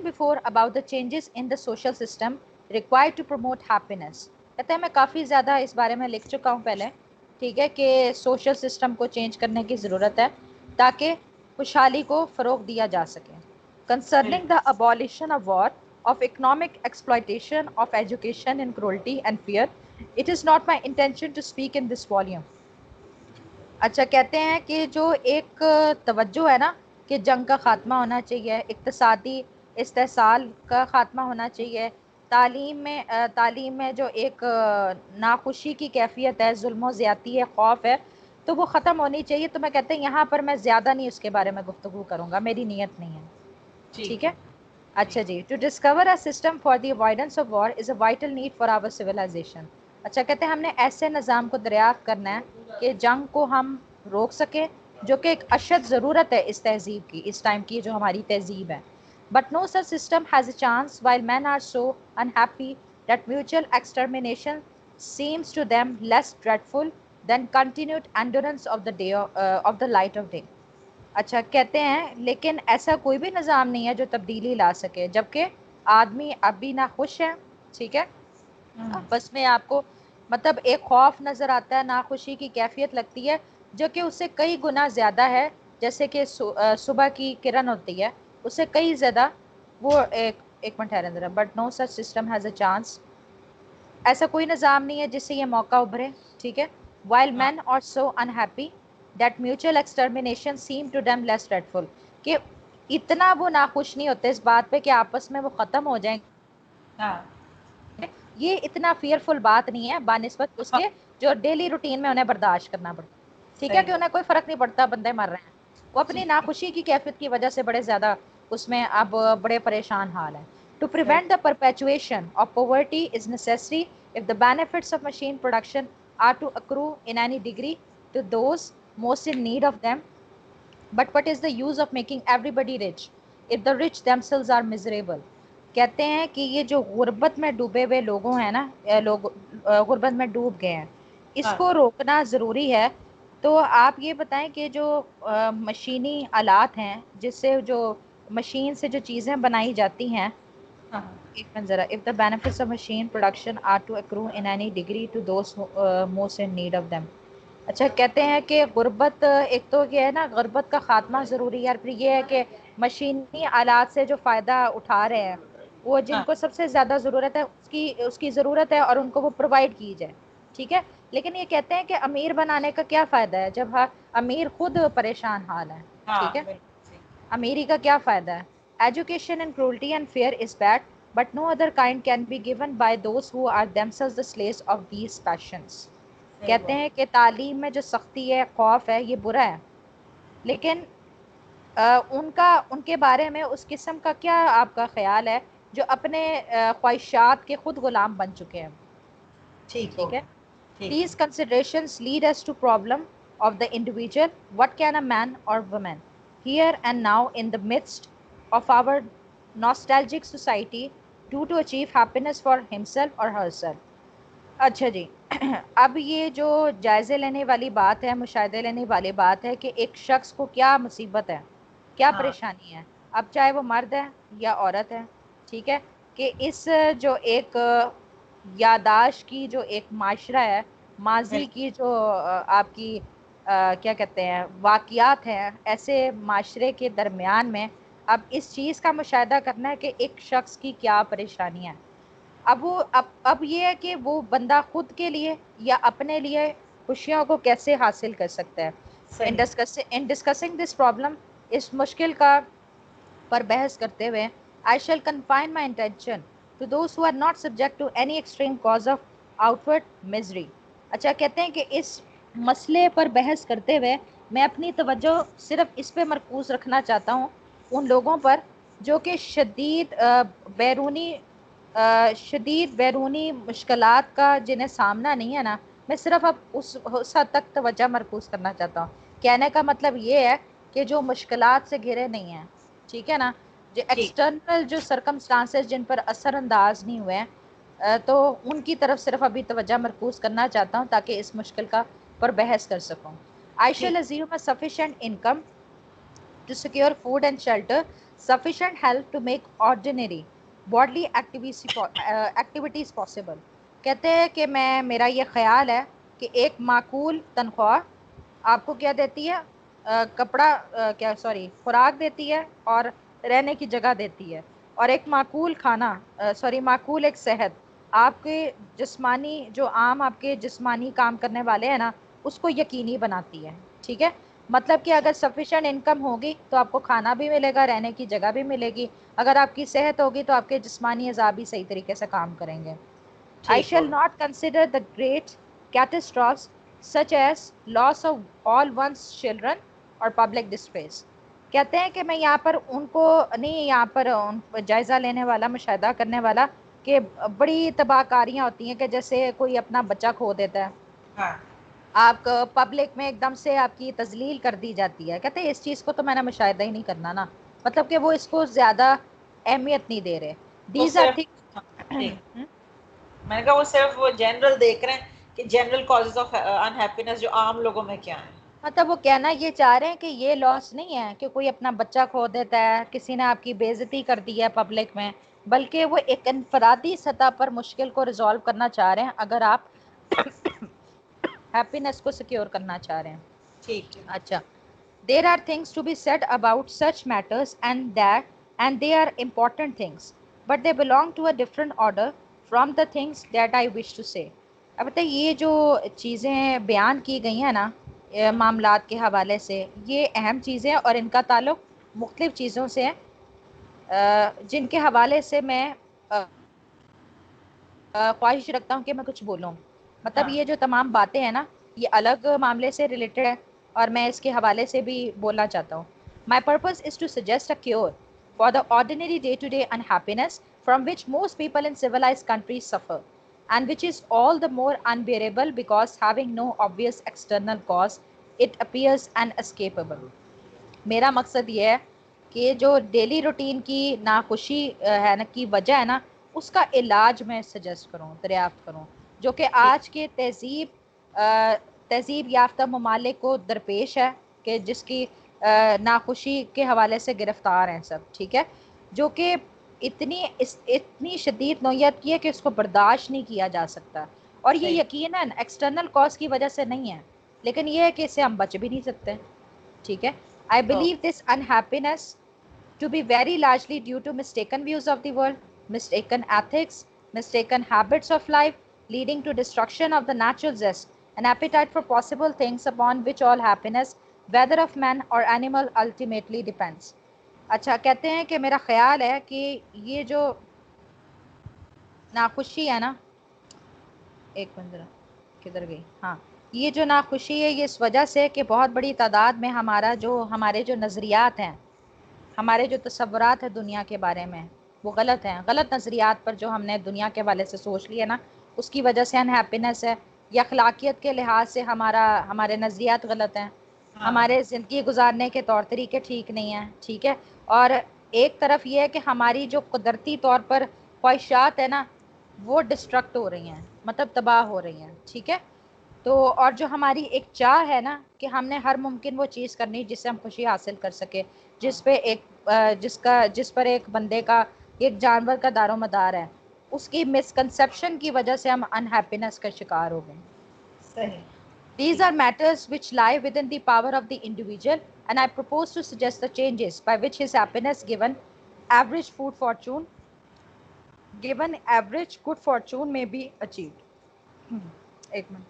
before about the changes in the social system required to promote happiness. کہتے ہیں میں کافی زیادہ اس بارے میں لکھ چکا ہوں پہلے، ٹھیک ہے، کہ سوشل سسٹم کو چینج کرنے کی ضرورت ہے تاکہ خوشحالی کو فروغ دیا جا سکے. Concerning the abolition of war, of economic exploitation, of education and cruelty and fear, it is not my intention to speak in this volume. اچھا کہتے ہیں کہ جو ایک توجہ ہے نا کہ جنگ کا خاتمہ ہونا چاہیے، اقتصادی استحصال کا خاتمہ ہونا چاہیے، تعلیم میں جو ایک ناخوشی کی کیفیت ہے، ظلم و زیادتی ہے، خوف ہے، تو وہ ختم ہونی چاہیے. تو میں کہتے ہیں یہاں پر میں زیادہ نہیں اس کے بارے میں گفتگو کروں گا، میری نیت نہیں ہے. ٹھیک ہے. اچھا جی. To discover a system for the avoidance of war is a vital need for our civilization. اچھا کہتے ہیں ہم نے ایسے نظام کو دریافت کرنا ہے کہ جنگ کو ہم روک سکیں، جو کہ ایک اشد ضرورت ہے اس تہذیب کی، اس ٹائم کی جو ہماری تہذیب ہے. But no such system has a chance while men are so unhappy that mutual extermination seems to them less dreadful than continued endurance of the day of the light of day. اچھا کہتے ہیں لیکن ایسا کوئی بھی نظام نہیں ہے جو تبدیلی لا سکے، جبکہ آدمی اب بھی ناخوش ہے. ٹھیک ہے. بس میں آپ کو مطلب ایک خوف نظر آتا ہے، ناخوشی کی کیفیت لگتی ہے جو کہ اس سے کئی گنا زیادہ ہے، جیسے کہ صبح کی کرن ہوتی ہے اس سے کئی زیادہ. وہ ایک منٹ ٹھہریں ذرا. But no such system has a chance, ایسا کوئی نظام نہیں ہے جس سے یہ موقع ابھرے. ٹھیک ہے. While men are so unhappy that mutual extermination seem to them less dreadful, کہ اتنا وہ ناخوش نہیں ہوتے اس بات پہ کہ آپس میں وہ ختم ہو جائیں، یہ اتنا فیئرفل بات نہیں ہے بانسبت اس کے جو ڈیلی روٹین میں انہیں برداشت کرنا پڑتا. ٹھیک ہے. کہ انہیں کوئی فرق نہیں پڑتا، بندے مر رہے ہیں، وہ اپنی ناخوشی کی کیفیت کی وجہ سے بڑے زیادہ اس میں اب بڑے پریشان حال ہیں. To prevent the perpetuation of poverty is necessary if the benefits of machine production are to accrue in any degree to those most in need of them. But what is the use of making everybody rich if the rich themselves are miserable? کہتے ہیں کہ یہ جو غربت میں ڈوبے ہوئے لوگوں ہیں نا، لوگ غربت میں ڈوب گئے ہیں، اس کو روکنا ضروری ہے. تو آپ یہ بتائیں کہ جو مشینی آلات ہیں جس سے جو مشین سے جو چیزیں بنائی جاتی ہیں، ایک منٹ ذرا. if the benefits of machine production are to accrue in any degree to those most in need of them. اچھا کہتے ہیں کہ غربت ایک تو یہ ہے نا، غربت کا خاتمہ ضروری ہے، اور پھر یہ ہے کہ مشینی آلات سے جو فائدہ اٹھا رہے ہیں وہ جن کو سب سے زیادہ ضرورت ہے اس کی ضرورت ہے اور ان کو وہ پرووائڈ کی جائے. ٹھیک ہے. لیکن یہ کہتے ہیں کہ امیر بنانے کا کیا فائدہ ہے جب امیر خود پریشان حال ہے. ٹھیک ہے. امیری کا کیا فائدہ ہے. Education and cruelty and fear is bad but no other kind can be given by those who are themselves the slaves of these passions. کہتے ہیں کہ تعلیم میں جو سختی ہے، خوف ہے، یہ برا ہے، لیکن ان کے بارے میں اس قسم کا کیا آپ کا خیال ہے جو اپنے خواہشات کے خود غلام بن چکے ہیں. ٹھیک ہے. These considerations lead us to problem of the individual. What can a man or woman here and now in the midst of our nostalgic society do to achieve happiness for himself or herself? اچھا جی. اب یہ جو جائزے لینے والی بات ہے، مشاہدے لینے والی بات ہے کہ ایک شخص کو کیا مصیبت ہے، کیا پریشانی ہے، اب چاہے وہ مرد ہے یا عورت ہے. ٹھیک ہے. کہ اس جو ایک یاداشت کی جو ایک معاشرہ ہے، ماضی کی جو آپ کی کیا کہتے ہیں واقعات ہیں، ایسے معاشرے کے درمیان میں اب اس چیز کا مشاہدہ کرنا ہے کہ ایک شخص کی کیا پریشانی ہے. اب یہ ہے کہ وہ بندہ خود کے لیے یا اپنے لیے خوشیوں کو کیسے حاصل کر سکتا ہے. ان ڈسکسنگ دس پرابلم، اس مشکل کا پر بحث کرتے ہوئے I shall confine my attention to those who are not subject to any extreme cause of outward misery. اچھا کہتے ہیں کہ اس مسئلے پر بحث کرتے ہوئے میں اپنی توجہ صرف اس پہ مرکوز رکھنا چاہتا ہوں ان لوگوں پر جو کہ شدید بیرونی مشکلات کا جنہیں سامنا نہیں ہے نا. میں صرف اب اس حد تک توجہ مرکوز کرنا چاہتا ہوں. کہنے کا مطلب یہ ہے کہ جو مشکلات سے گھرے نہیں ہیں, ٹھیک ہے نا, جو ایکسٹرنل جو سرکمسٹانسز جن پر اثر انداز نہیں ہوئے ہیں, تو ان کی طرف صرف ابھی توجہ مرکوز کرنا چاہتا ہوں تاکہ اس مشکل کا پر بحث کر سکوں. I shall assume a sufficient income to secure food and shelter, sufficient health to make ordinary bodily activities possible. کہتے ہیں کہ میرا یہ خیال ہے کہ ایک معقول تنخواہ آپ کو کیا دیتی ہے, خوراک دیتی ہے اور رہنے کی جگہ دیتی ہے, اور ایک معقول معقول ایک صحت آپ کے جسمانی جو عام آپ کے جسمانی کام کرنے والے ہیں نا اس کو یقینی بناتی ہے. ٹھیک ہے, مطلب کہ اگر سفیشینٹ انکم ہوگی تو آپ کو کھانا بھی ملے گا, رہنے کی جگہ بھی ملے گی. اگر آپ کی صحت ہوگی تو آپ کے جسمانی اعضاء بھی صحیح طریقے سے کام کریں گے. I shall not consider the great catastrophes such as loss of all one's children or public disgrace. کہتے ہیں کہ میں یہاں پر ان کو نہیں, یہاں پر جائزہ لینے والا, مشاہدہ کرنے والا کہ بڑی تباہ کاریاں ہوتی ہیں کہ جیسے کوئی اپنا بچہ کھو دیتا ہے, آپ پبلک میں ایک دم سے آپ کی تذلیل کر دی جاتی ہے. کہتے ہیں اس چیز کو تو میں نے مشاہدہ ہی نہیں کرنا نا, مطلب کہ وہ اس کو زیادہ اہمیت نہیں دے رہے. دیز آر تھنگس, میں نے کہا وہ صرف وہ جنرل دیکھ رہے ہیں کہ جنرل کازز آف انہیپینس جو عام لوگوں میں کیا ہیں. مطلب وہ کہنا یہ چاہ رہے ہیں کہ یہ لاس نہیں ہے کہ کوئی اپنا بچہ کھو دیتا ہے, کسی نے آپ کی بے عزتی کر دی ہے پبلک میں, بلکہ وہ ایک انفرادی سطح پر مشکل کو ریزالو کرنا چاہ رہے ہیں اگر آپ ہیپینس کو سیکیور کرنا چاہ رہے ہیں. ٹھیک ہے. اچھا, there are things to be said about such matters and they are important things, but they belong to a different order from the things that I wish to say. اب بتائیے یہ جو چیزیں بیان کی گئی ہیں نا معاملات کے حوالے سے, یہ اہم چیزیں اور ان کا تعلق مختلف چیزوں سے ہے جن کے حوالے سے میں خواہش رکھتا ہوں کہ میں کچھ بولوں. مطلب یہ جو تمام باتیں ہیں نا یہ الگ معاملے سے ریلیٹڈ ہے اور میں اس کے حوالے سے بھی بولنا چاہتا ہوں. My purpose is to suggest a cure for the ordinary day-to-day unhappiness from which most people in civilized countries suffer, and which is all the more unbearable because having no obvious external cause, it appears unescapable. میرا مقصد یہ ہے کہ جو daily routine کی ناخوشی ہے نا کی وجہ ہے نا اس کا علاج میں سجیسٹ کروں, دریافت کروں, جو کہ آج کے تہذیب یافتہ ممالک کو درپیش ہے کہ جس کی ناخوشی کے حوالے سے گرفتار ہیں سب. ٹھیک ہے, جو کہ اتنی شدید نوعیت کی ہے کہ اس کو برداشت نہیں کیا جا سکتا, اور یہ یقیناً ایکسٹرنل کاز کی وجہ سے نہیں ہے, لیکن یہ ہے کہ اس سے ہم بچ بھی نہیں سکتے. ٹھیک ہے, I believe this unhappiness to be very largely due to mistaken views of the world, mistaken ethics, mistaken habits of life, leading to destruction of the natural zest and appetite for possible things upon which all happiness, whether of man or animal, ultimately depends. اچھا, کہتے ہیں کہ میرا خیال ہے کہ یہ جو ناخوشی ہے نا, ایک منٹ ذرا کدھر گئی, ہاں, یہ جو ناخوشی ہے یہ اس وجہ سے کہ بہت بڑی تعداد میں ہمارے جو نظریات ہیں, ہمارے جو تصورات ہیں دنیا کے بارے میں وہ غلط ہیں. غلط نظریات پر جو ہم نے دنیا کے والے سے سوچ لیا نا اس کی وجہ سے انہیپینس ہے, یا اخلاقیت کے لحاظ سے ہمارے نظریات غلط ہیں, ہمارے زندگی گزارنے کے طور طریقے ٹھیک نہیں ہیں. ٹھیک ہے, اور ایک طرف یہ ہے کہ ہماری جو قدرتی طور پر خواہشات ہیں نا وہ ڈسٹرکٹ ہو رہی ہیں, مطلب تباہ ہو رہی ہیں. ٹھیک ہے, تو اور جو ہماری ایک چاہ ہے نا کہ ہم نے ہر ممکن وہ چیز کرنی جس سے ہم خوشی حاصل کر سکے, جس پر ایک بندے کا, ایک جانور کا دار و مدار ہے, اس کی مسکنسیپشن کی وجہ سے ہم انہیپینس کا شکار ہو گئے. صحیح. These are matters which lie within the power of the individual, and I propose to suggest the changes by which his happiness average good fortune may be achieved. ایک منٹ,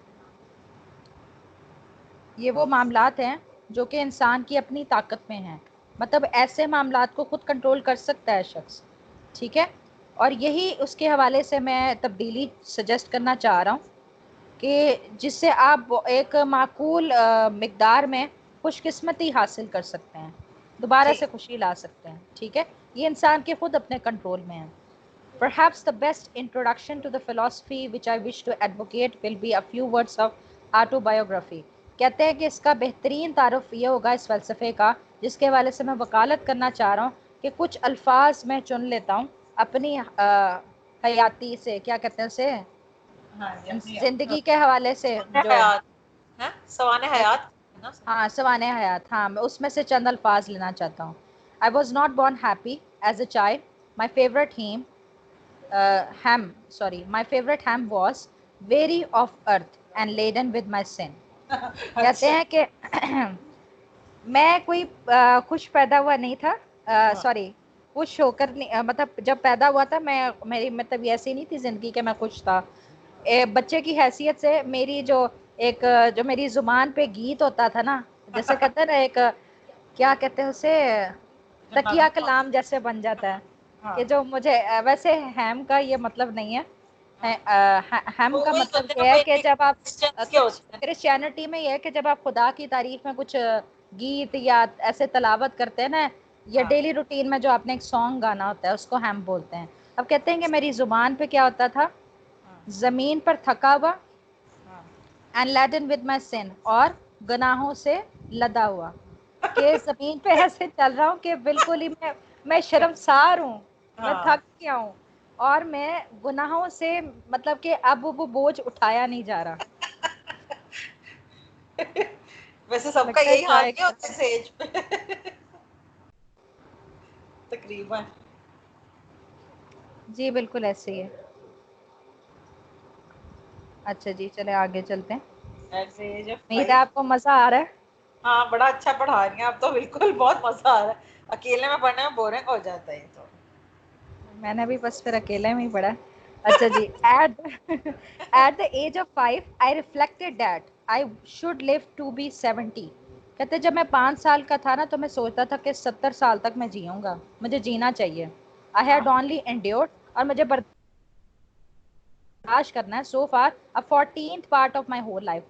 یہ وہ معاملات ہیں جو کہ انسان کی اپنی طاقت میں ہیں, مطلب ایسے معاملات کو خود کنٹرول کر سکتا ہے شخص, ٹھیک ہے. اور یہی اس کے حوالے سے میں تبدیلی سجیسٹ کرنا چاہ رہا ہوں کہ جس سے آپ ایک معقول مقدار میں خوش قسمتی حاصل کر سکتے ہیں, دوبارہ سے خوشی لا سکتے ہیں. ٹھیک ہے, یہ انسان کے خود اپنے کنٹرول میں ہے. Perhaps the best introduction to the philosophy which I wish to advocate will be a few words of autobiography. کہتے ہیں کہ اس کا بہترین تعارف یہ ہوگا اس فلسفے کا جس کے حوالے سے میں وکالت کرنا چاہ رہا ہوں کہ کچھ الفاظ میں چن لیتا ہوں اپنی حیاتی سے, کیا کہتے ہیں اسے, زندگی کے حوالے سے, جو سوانح حیات, ہاں سوانح حیات, ہاں میں اس میں سے چند الفاظ لینا چاہتا ہوں. I was not born happy as a child. My favorite my favorite hymn was weary of earth and laden with my sin. کہتے ہیں کہ میں کوئی خوش پیدا ہوا نہیں تھا, خوش ہو کر مطلب جب پیدا ہوا تھا میں, میری مطلب ایسی نہیں تھی زندگی کہ میں خوش تھا. بچے کی حیثیت سے میری جو میری زبان پہ گیت ہوتا تھا نا, جیسے کہتے ہیں نا ایک, کیا کہتے ہیں اسے, تکیہ کلام جیسے بن جاتا ہے, کہ جو مجھے ویسے ہیم کا یہ مطلب نہیں ہے. ہیم کا مطلب یہ ہے کہ جب آپ کرسچینٹی میں یہ ہے کہ جب آپ خدا کی تعریف میں کچھ گیت یا ایسے تلاوت کرتے ہیں نا, یا ڈیلی روٹین میں جو آپ نے ایک سانگ گانا ہوتا ہے اس کو ہیم بولتے ہیں. اب کہتے ہیں کہ میری زبان پہ کیا ہوتا تھا, زمین پر تھکا ہوا, and laden with my sin, اور گناہوں سے لدا ہوا, کہ زمین پہ ایسے چل رہا ہوں کہ بالکل ہی میں شرمسار ہوں, میں تھک گیا ہوں, اور میں گناہوں سے مطلب کہ اب وہ بوجھ اٹھایا نہیں جا رہا. ویسے سب کا یہی حال نہیں ہوتا اس ایج پہ تقریباً. جی بالکل ایسے ہی ہے. اچھا جی چلے آگے چلتے ہیں. امید ہے آپ کو مزہ آ رہا ہے. ہاں بڑا اچھا پڑھا رہی ہیں آپ تو, بالکل بہت مزہ آ رہا ہے. اکیلے میں پڑھنے میں بورنگ ہو جاتا ہے تو. میں نے بھی بس پھر اکیلے میں ہی پڑھا. اچھا جی. At the age of 5 I reflected that I should live to be 70. کہتے جب میں 5 سال کا تھا نا تو میں سوچتا تھا کہ 70 سال تک میں جیوں گا, مجھے جینا چاہیے. I had only endured, اور مجھے برداشت کرنا ہے so far a 14th part of my whole life.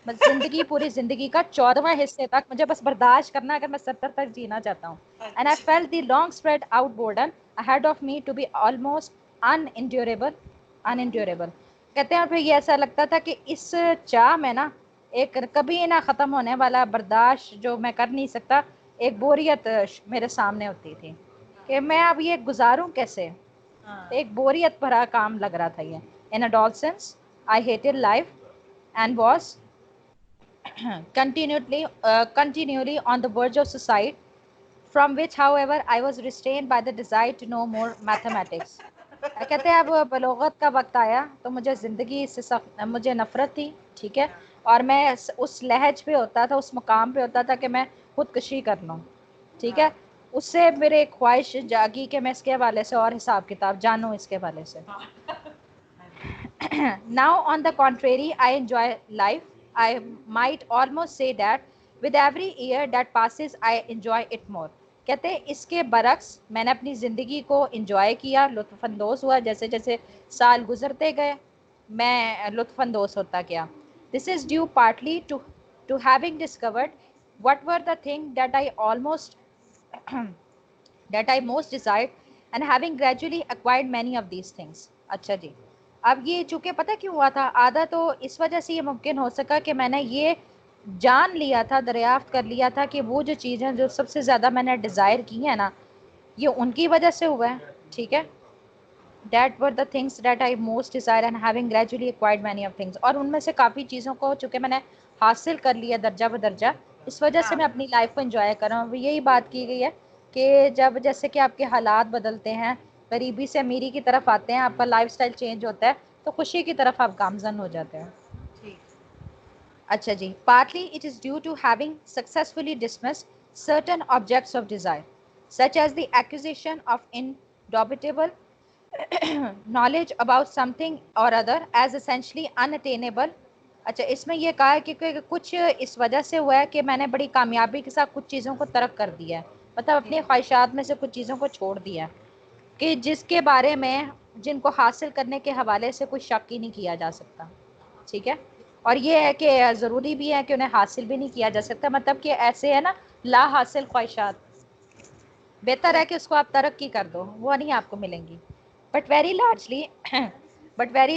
زندگی, پوری زندگی کا 14واں حصے تک مجھے بس برداشت کرنا اگر میں 70 تک جینا چاہتا ہوں. And I felt the long spread out burden ahead of me to be almost unendurable. کہتے ہیں, اور پھر یہ ایسا لگتا تھا کہ اس چاہ میں نا ایک کبھی نہ ختم ہونے والا برداشت جو میں کر نہیں سکتا, ایک بوریت میرے سامنے ہوتی تھی کہ میں اب یہ گزاروں کیسے. ایک بوریت بھرا کام لگ رہا تھا یہ. In adolescence I hated life and was continually on the verge of suicide, from which however I was restrained by the desire to know more mathematics. کہتے ہیں اب بلوغت کا وقت آیا تو مجھے زندگی سے مجھے نفرت تھی. ٹھیک ہے, اور میں اس لہج پہ ہوتا تھا, اس مقام پہ ہوتا تھا کہ میں خودکشی کر لوں. ٹھیک ہے, اس سے میرے ایک خواہش جاگی کہ میں اس کے حوالے سے اور حساب کتاب جانوں اس کے حوالے سے. Now on the contrary I enjoy life. I might almost say that with every year that passes I enjoy it more. کہتے ہیں اس کے برعکس میں نے اپنی زندگی کو انجوائے کیا, لطف اندوز ہوا, جیسے جیسے سال گزرتے گئے میں لطف اندوز ہوتا گیا. This is due partly to having discovered what were the things that I most desired and having gradually acquired many of these things. اچھا جی, اب یہ چونکہ پتہ کیوں ہوا تھا, آدھا تو اس وجہ سے یہ ممکن ہو سکا کہ میں نے یہ جان لیا تھا, دریافت کر لیا تھا کہ وہ جو چیزیں جو سب سے زیادہ میں نے ڈیزائر کی ہیں نا, یہ ان کی وجہ سے ہوا ہے. ٹھیک ہے, that were the things that I most desire and having gradually acquired many of things. اور ان میں سے کافی چیزوں کو چونکہ میں نے حاصل کر لیا درجہ بدرجہ, اس وجہ سے میں اپنی لائف کو انجوائے کر رہا ہوں. یہی بات کی گئی ہے کہ جب جیسے کہ آپ کے حالات بدلتے ہیں, غریبی سے امیری کی طرف آتے ہیں, آپ کا لائف سٹائل چینج ہوتا ہے, تو خوشی کی طرف آپ گامزن ہو جاتے ہیں. اچھا جی, partly it is due to having successfully dismissed certain objects of desire, such as the acquisition of indubitable knowledge about something or other as essentially unattainable. اچھا, اس میں یہ کہا ہے کہ کچھ اس وجہ سے ہوا ہے کہ میں نے بڑی کامیابی کے ساتھ کچھ چیزوں کو ترک کر دیا ہے, مطلب اپنی خواہشات میں سے کچھ چیزوں کو چھوڑ دیا ہے. کہ جس کے بارے میں جن کو حاصل کرنے کے حوالے سے کوئی شک ہی نہیں کیا جا سکتا. ٹھیک ہے. اور یہ ہے کہ ضروری بھی ہے کہ انہیں حاصل بھی نہیں کیا جا سکتا. مطلب کہ ایسے ہے نا لا حاصل خواہشات, بہتر ہے کہ اس کو آپ ترقی کر دو, وہ نہیں آپ کو ملیں گی. But very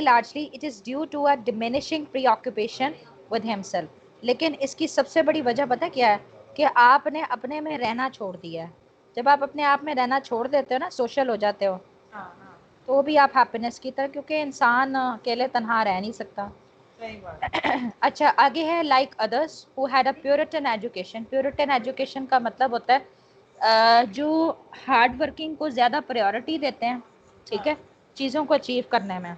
largely it is due to a diminishing preoccupation with himself. لیکن اس کی سب سے بڑی وجہ پتہ کیا ہے؟ کہ آپ نے اپنے میں رہنا چھوڑ دیا ہے. جب آپ اپنے آپ میں رہنا چھوڑ دیتے ہو نا, سوشل ہو جاتے ہو, تو بھی آپ ہیپینس کی طرح, کیونکہ انسان اکیلے تنہا رہ نہیں سکتا. اچھا آگے ہے like others who had a puritan education. Puritan education کا مطلب ہوتا ہے جو ہارڈ ورکنگ کو زیادہ پریورٹی دیتے ہیں. ٹھیک ہے, چیزوں کو اچیو کرنے میں.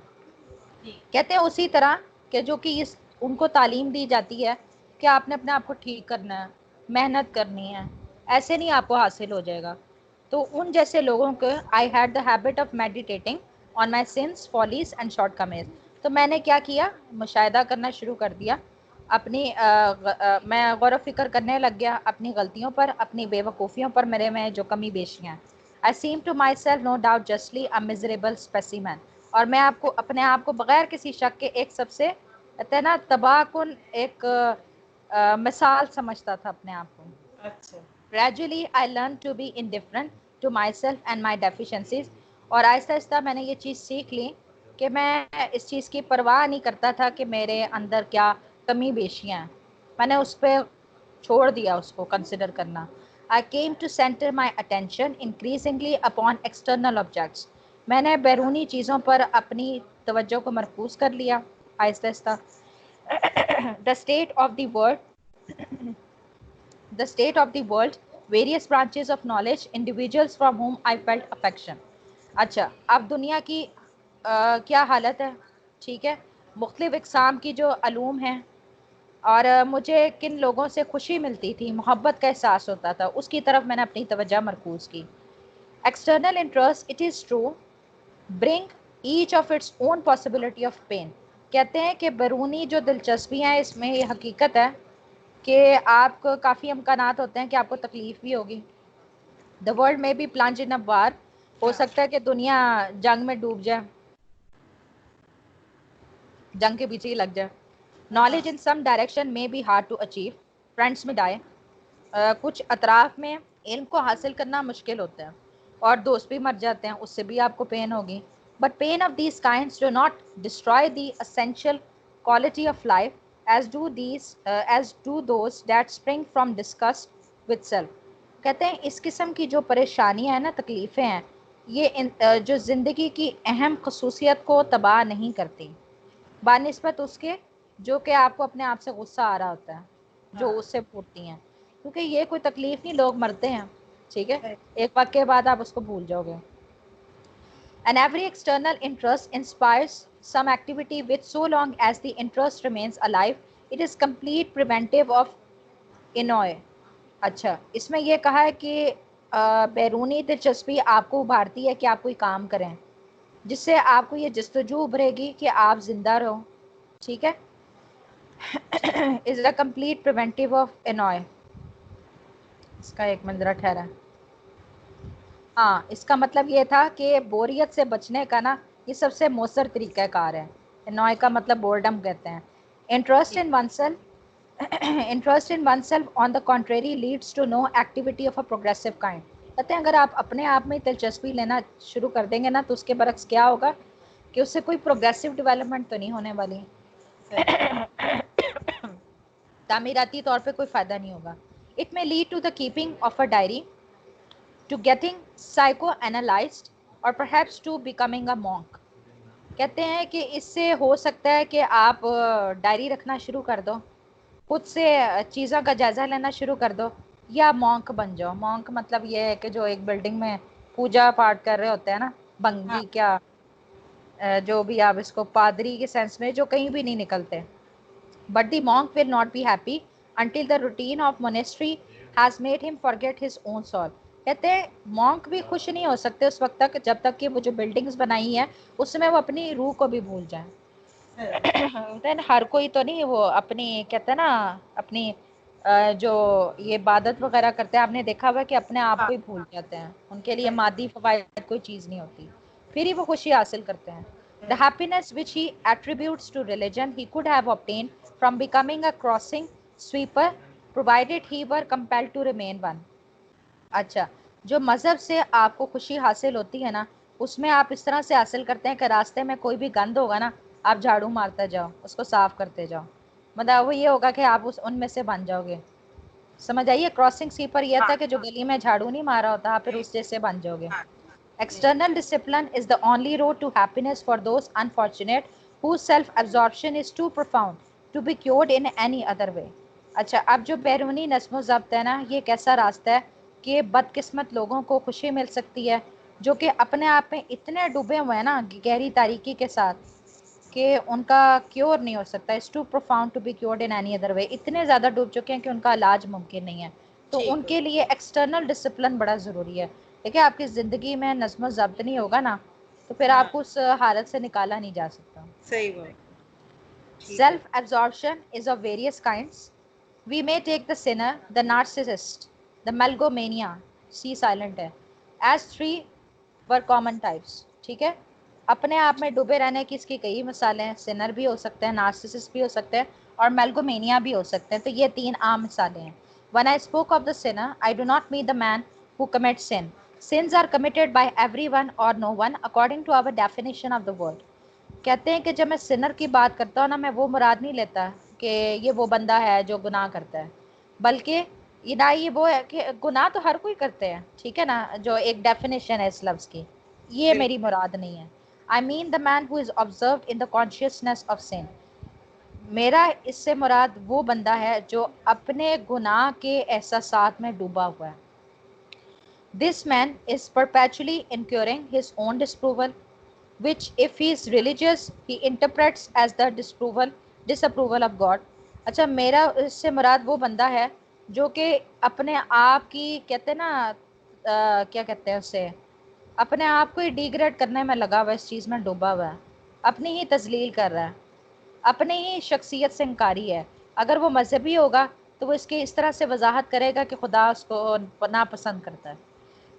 کہتے ہیں اسی طرح کہ جو کہ ان کو تعلیم دی جاتی ہے کہ آپ نے اپنے آپ کو ٹھیک کرنا ہے, محنت کرنی ہے, ایسے نہیں آپ کو حاصل ہو جائے گا. تو ان جیسے لوگوں کو I had the habit of meditating on my sins follies and shortcomings. تو میں نے کیا کیا, مشاہدہ کرنا شروع کر دیا اپنی میں غور و فکر کرنے لگ گیا اپنی غلطیوں پر, اپنی بے وقوفیوں پر, میرے میں جو کمی بیشیاں ہیں. I seem to myself no doubt justly a miserable specimen. اور میں آپ کو اپنے آپ کو بغیر کسی شک کے ایک سب سے کہتے ہیں نا تباہ کن ایک مثال سمجھتا تھا اپنے آپ کو. اچھا. Gradually I learned to be indifferent to myself and my deficiencies. اور آہستہ آہستہ میں نے یہ چیز سیکھ لی کہ میں اس چیز کی پرواہ نہیں کرتا تھا کہ میرے اندر کیا کمی بیشیاں ہیں. میں نے اس پہ چھوڑ دیا اس کو کنسیڈر کرنا. I came to center my attention increasingly upon external objects. میں نے بیرونی چیزوں پر اپنی توجہ کو مرکوز کر لیا آہستہ آہستہ. The state of the world, various branches of knowledge, individuals from whom I felt affection. اچھا اب دنیا کی کیا حالت ہے, ٹھیک ہے, مختلف اقسام کی جو علوم ہیں, اور مجھے کن لوگوں سے خوشی ملتی تھی, محبت کا احساس ہوتا تھا, اس کی طرف میں نے اپنی توجہ مرکوز کی. External interest it is true bring each of its own possibility of pain. کہتے ہیں کہ بیرونی جو دلچسپیاں ہیں اس میں یہ حقیقت ہے کہ آپ کو کافی امکانات ہوتے ہیں کہ آپ کو تکلیف بھی ہوگی. دا ورلڈ میں بھی پلانج ان وار, ہو سکتا ہے کہ دنیا جنگ میں ڈوب جائے, جنگ کے پیچھے ہی لگ جائے. نالج ان سم ڈائریکشن میں be hard to achieve, friends میں ڈائے. کچھ اطراف میں علم کو حاصل کرنا مشکل ہوتا ہے اور دوست بھی مر جاتے ہیں, اس سے بھی آپ کو پین ہوگی. But pain of these kinds do not destroy the essential quality of life as do those that spring from disgust with self. کہتے ہیں اس قسم کی جو پریشانیاں ہیں نا, تکلیفیں ہیں, یہ جو زندگی کی اہم خصوصیت کو تباہ نہیں کرتی بنسبت اس کے جو کہ آپ کو اپنے آپ سے غصہ آ رہا ہوتا ہے, جو اس سے پھوٹتی ہیں. کیونکہ یہ کوئی تکلیف نہیں, لوگ مرتے ہیں, ٹھیک ہے, ایک وقت کے بعد آپ اس کو بھول جاؤ گے. And every external interest inspires some activity which so long as the interest remains alive, it is complete preventive of ennui. اچھا اس میں یہ کہا ہے کہ بیرونی دلچسپی آپ کو ابھارتی ہے کہ آپ کوئی کام کریں جس سے آپ کو یہ جستجو ابھرے گی کہ آپ زندہ رہو, ٹھیک ہے. is a complete preventive of ennui. اس کا ایک منظرہ ٹھہرا. ہاں اس کا مطلب یہ تھا کہ بوریت سے بچنے کا نا یہ سب سے مؤثر طریقہ کار ہے. انوائے کا مطلب بورڈم کہتے ہیں. Interest in oneself on the contrary leads to no activity of a progressive kind. کہتے ہیں اگر آپ اپنے آپ میں دلچسپی لینا شروع کر دیں گے نا تو اس کے برعکس کیا ہوگا کہ اس سے کوئی پروگریسو ڈیولپمنٹ تو نہیں ہونے والی, تعمیراتی طور پہ کوئی فائدہ نہیں ہوگا. It may lead to the keeping of a diary, to getting psychoanalyzed or perhaps to becoming a monk. کہتے ہیں کہ اس سے ہو سکتا ہے کہ آپ ڈائری رکھنا شروع کر دو, خود سے چیزوں کا جائزہ لینا شروع کر دو, یا مونک بن جاؤ. مونک مطلب یہ ہے کہ جو ایک بلڈنگ میں پوجا پاٹ کر رہے ہوتے ہیں نا, بنگی کیا جو بھی آپ اس کو پادری کے سینس میں, جو کہیں بھی نہیں نکلتے. But the monk will not be happy until the routine of monastery has made him forget his own soul. کہتے ہیں مونک بھی خوش نہیں ہو سکتے اس وقت تک جب تک کہ وہ جو بلڈنگز بنائی ہیں اس میں وہ اپنی روح کو بھی بھول جائیں. ہر کوئی تو نہیں وہ اپنی کہتے ہیں نا اپنی جو یہ عبادت وغیرہ کرتے ہیں آپ نے دیکھا ہوا کہ اپنے آپ کو ہی بھول جاتے ہیں, ان کے لیے مادی فوائد کوئی چیز نہیں ہوتی, پھر ہی وہ خوشی حاصل کرتے ہیں. The happiness which he attributes to religion he could have obtained from becoming a crossing sweeper provided he were compelled to remain one. اچھا, جو مذہب سے آپ کو خوشی حاصل ہوتی ہے نا, اس میں آپ اس طرح سے حاصل کرتے ہیں کہ راستے میں کوئی بھی گند ہوگا نا, آپ جھاڑو مارتے جاؤ, اس کو صاف کرتے جاؤ, مطلب وہ یہ ہوگا کہ آپ ان میں سے بن جاؤ گے. سمجھ آئیے, کراسنگ سویپر یہ تھا کہ جو گلی میں جھاڑو نہیں مارا ہوتا, آپ پھر اس جیسے بن جاؤ گے. External discipline is the only road to happiness for those unfortunate whose self-absorption is too profound to be cured in any other way. اچھا, اب جو بیرونی نظم و ضبط ہے نا, یہ ایک ایسا راستہ ہے کہ بدقسمت لوگوں کو خوشی مل سکتی ہے جو کہ اپنے آپ میں اتنے ڈوبے ہوئے ہیں نا گہری تاریکی کے ساتھ کہ ان کا کیور نہیں ہو سکتا. It's too profound to be cured in any other way. اتنے زیادہ ڈوب چکے ہیں کہ ان کا علاج ممکن نہیں ہے. تو ان کے لیے ایکسٹرنل ڈسپلن بڑا ضروری ہے. دیکھیں, آپ کی زندگی میں نظم و ضبط نہیں ہوگا نا, تو پھر آپ کو اس حالت سے نکالا نہیں جا سکتا. صحیح بات. Self absorption is of various kinds. We may take the sinner, the narcissist, the megalomania, C silent ہے, as three were common types. ٹھیک ہے, اپنے آپ میں ڈوبے رہنے کی اس کی کئی مثالیں ہیں. سنر بھی ہو سکتے ہیں, نارسسسٹ بھی ہو سکتے ہیں, اور میلگومینیا بھی ہو سکتے ہیں. تو یہ تین عام مثالیں ہیں. When I spoke of the sinner, I do not mean the man who commits sin. Sins are committed by everyone or no one according to our definition of the word. کہتے ہیں کہ جب میں سنر کی بات کرتا ہوں نا, میں وہ مراد نہیں لیتا کہ یہ وہ بندہ ہے جو گناہ کرتا ہے, بلکہ یہ وہ ہے کہ گناہ تو ہر کوئی کرتے ہیں, ٹھیک ہے نا, جو ایک ڈیفینیشن ہے اس لفظ کی, یہ میری مراد نہیں ہے. I mean the man who is observed in the consciousness of sin. میرا اس سے مراد وہ بندہ ہے جو اپنے گناہ کے احساسات میں ڈوبا ہوا ہے. This man is perpetually incurring his own disapproval, which if he is religious he interprets as the disapproval of God. اچھا, میرا اس سے مراد وہ بندہ ہے جو کہ اپنے آپ کی کہتے ہیں نا کیا کہتے ہیں اسے, اپنے آپ کو ہی ڈیگریڈ کرنے میں لگا ہوا ہے, اس چیز میں ڈوبا ہوا ہے, اپنی ہی تذلیل کر رہا ہے, اپنی ہی شخصیت سے انکاری ہے. اگر وہ مذہبی ہوگا تو وہ اس کی اس طرح سے وضاحت کرے گا کہ خدا اس کو ناپسند کرتا ہے.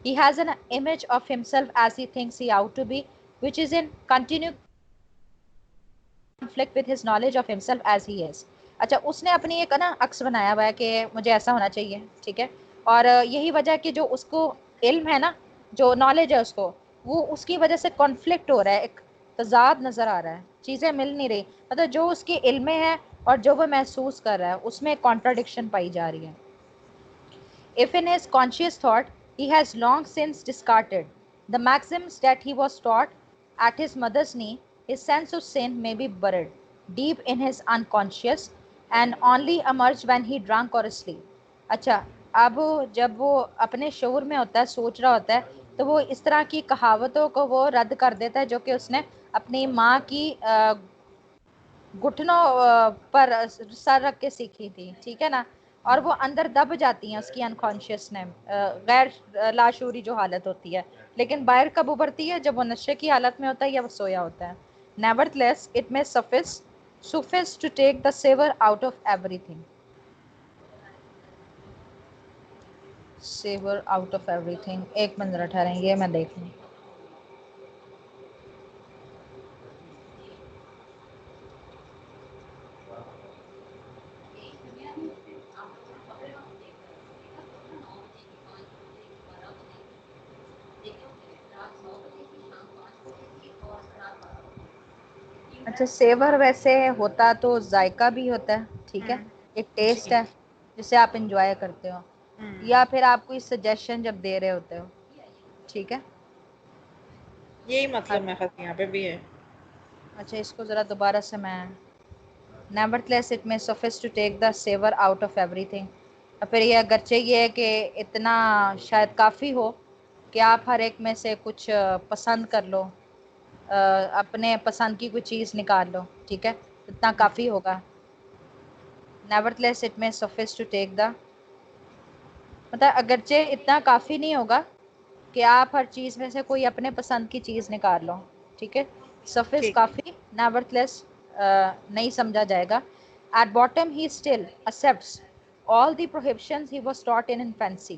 He has an image of himself as he thinks he ought to be, which is in continued conflict with his knowledge of himself as he is. اچھا, اس نے اپنی ایک نا عکس بنایا ہوا ہے کہ مجھے ایسا ہونا چاہیے, ٹھیک ہے, اور یہی وجہ ہے کہ جو اس کو علم ہے نا, جو نالج ہے اس کو, وہ اس کی وجہ سے کانفلکٹ ہو رہا ہے, ایک تضاد نظر آ رہا ہے, چیزیں مل نہیں رہی. مطلب جو اس کے علم میں ہے اور جو وہ محسوس کر رہا ہے, اس میں کانٹراڈکشن پائی جا رہی ہے. If in his conscious thought he has long since discarded the maxims that he was taught at his mother's knee, his sense of sin may be buried deep in his unconscious and only emerge when he drank or asleep. اچھا, اب جب وہ اپنے شعور میں ہوتا ہے, سوچ رہا ہوتا ہے, تو وہ اس طرح کی کہاوتوں کو وہ رد کر دیتا ہے جو کہ اس نے اپنی ماں کی گھٹنوں پر سر رکھ کے سیکھی تھی, ٹھیک ہے نا, اور وہ اندر دب جاتی ہیں اس کی انکانشیسنس, غیر لاشعوری جو حالت ہوتی ہے, لیکن باہر کب ابھرتی ہے, جب وہ نشے کی حالت میں ہوتا ہے یا وہ سویا ہوتا ہے. Nevertheless, it may suffice to take the savor out of everything. Savor out of everything. ایک منٹ ٹھہریں, یہ میں دیکھ لوں. اچھا, سیور ویسے ہوتا تو ذائقہ بھی ہوتا ہے, ٹھیک ہے, ایک ٹیسٹ ہے جسے آپ انجوائے کرتے ہو, یا پھر آپ کوئی سجیشن جب دے رہے ہوتے ہو, ٹھیک ہے, یہی مطلب میں خط یہاں پہ بھی ہے. اچھا, اس کو ذرا دوبارہ سے میں Nevertheless it may suffice to take the savor out of everything. اور پھر یہ اگرچہ یہ ہے کہ اتنا شاید کافی ہو کہ آپ ہر ایک میں سے کچھ پسند کر لو, اپنے پسند کی کوئی چیز نکال لو, ٹھیک ہے, اتنا کافی ہوگا. Nevertheless it may suffice to take the, مطلب اگرچہ اتنا کافی نہیں ہوگا کہ آپ ہر چیز میں سے کوئی اپنے پسند کی چیز نکال لو, ٹھیک ہے, suffice کافی, nevertheless نہیں سمجھا جائے گا. At bottom he still accepts all the prohibitions he was taught in infancy.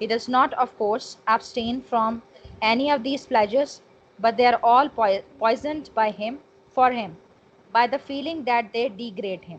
He does not, of course, abstain from any of these pleasures, but they are all poisoned by him, for him, by the feeling that they degrade him.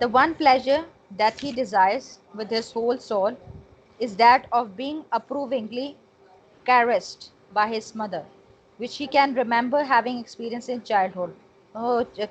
The one pleasure that he desires with his whole soul is that of being approvingly caressed by his mother, which he can remember having experienced in childhood. Oh,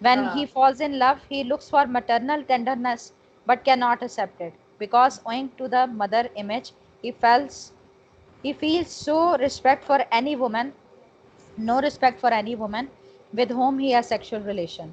When he falls in love, he looks for maternal tenderness but cannot accept it because owing to the mother image, he feels so respect for any woman, no respect for any woman with whom he has sexual relation.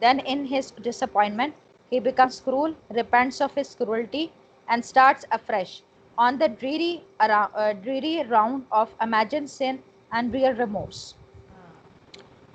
then in his disappointment he becomes cruel, repents of his cruelty and starts afresh on the dreary round of imagined sin and real remorse.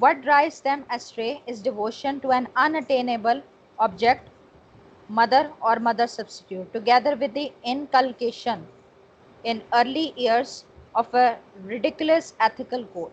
What drives them astray is devotion to an unattainable object, mother or mother substitute, together with the inculcation in early years of a ridiculous ethical code.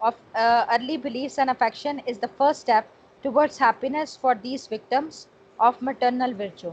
of early beliefs and affection is the first step towards happiness for these victims of maternal virtue.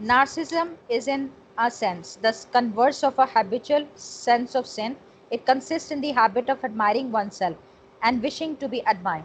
Narcissism is, in a sense, the converse of a habitual sense of sin. It consists in the habit of admiring oneself and wishing to be admired.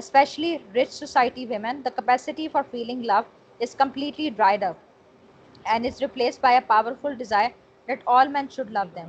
especially rich society women, the capacity for feeling love is completely dried up and is replaced by a powerful desire that all men should love them.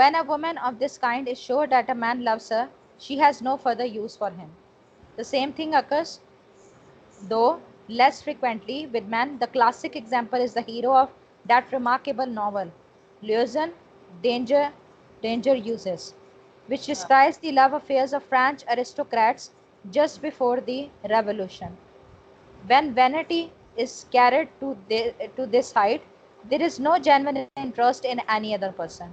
When a woman of this kind is sure that a man loves her, she has no further use for him. The same thing occurs, though less frequently, with men. The classic example is the hero of that remarkable novel, Liaison, Danger, Danger Uses, which describes the love affairs of French aristocrats just before the Revolution. When vanity is carried to this height, there is no genuine interest in any other person.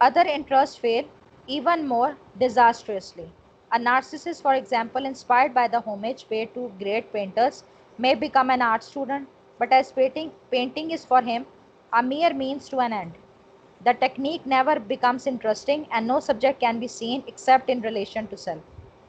Other interests fail even more disastrously. A narcissist, for example, inspired by the homage paid to great painters, may become an art student, but as painting is for him a mere means to an end. The technique never becomes interesting and no subject can be seen except in relation to self.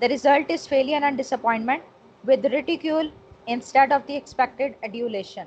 The result is failure and disappointment with ridicule instead of the expected adulation.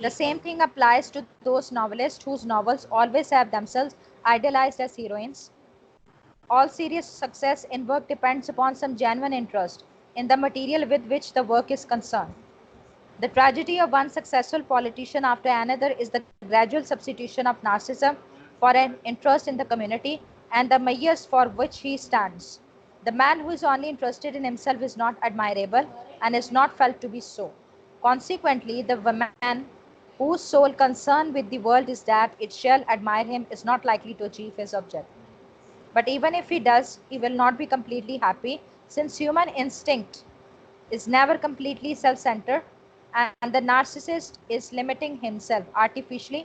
The same thing applies to those novelists whose novels always have themselves idealized as heroines. All serious success in work depends upon some genuine interest in the material with which the work is concerned. The tragedy of one successful politician after another is the gradual substitution of narcissism for an interest in the community and the mayors for which he stands. The man who is only interested in himself is not admirable and is not felt to be so. Consequently, the man whose sole concern with the world is that it shall admire him is not likely to achieve his object. But even if he does, he will not be completely happy, since human instinct is never completely self-centered and the narcissist is limiting himself artificially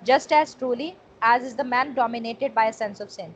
just as truly as is the man dominated by a sense of sin.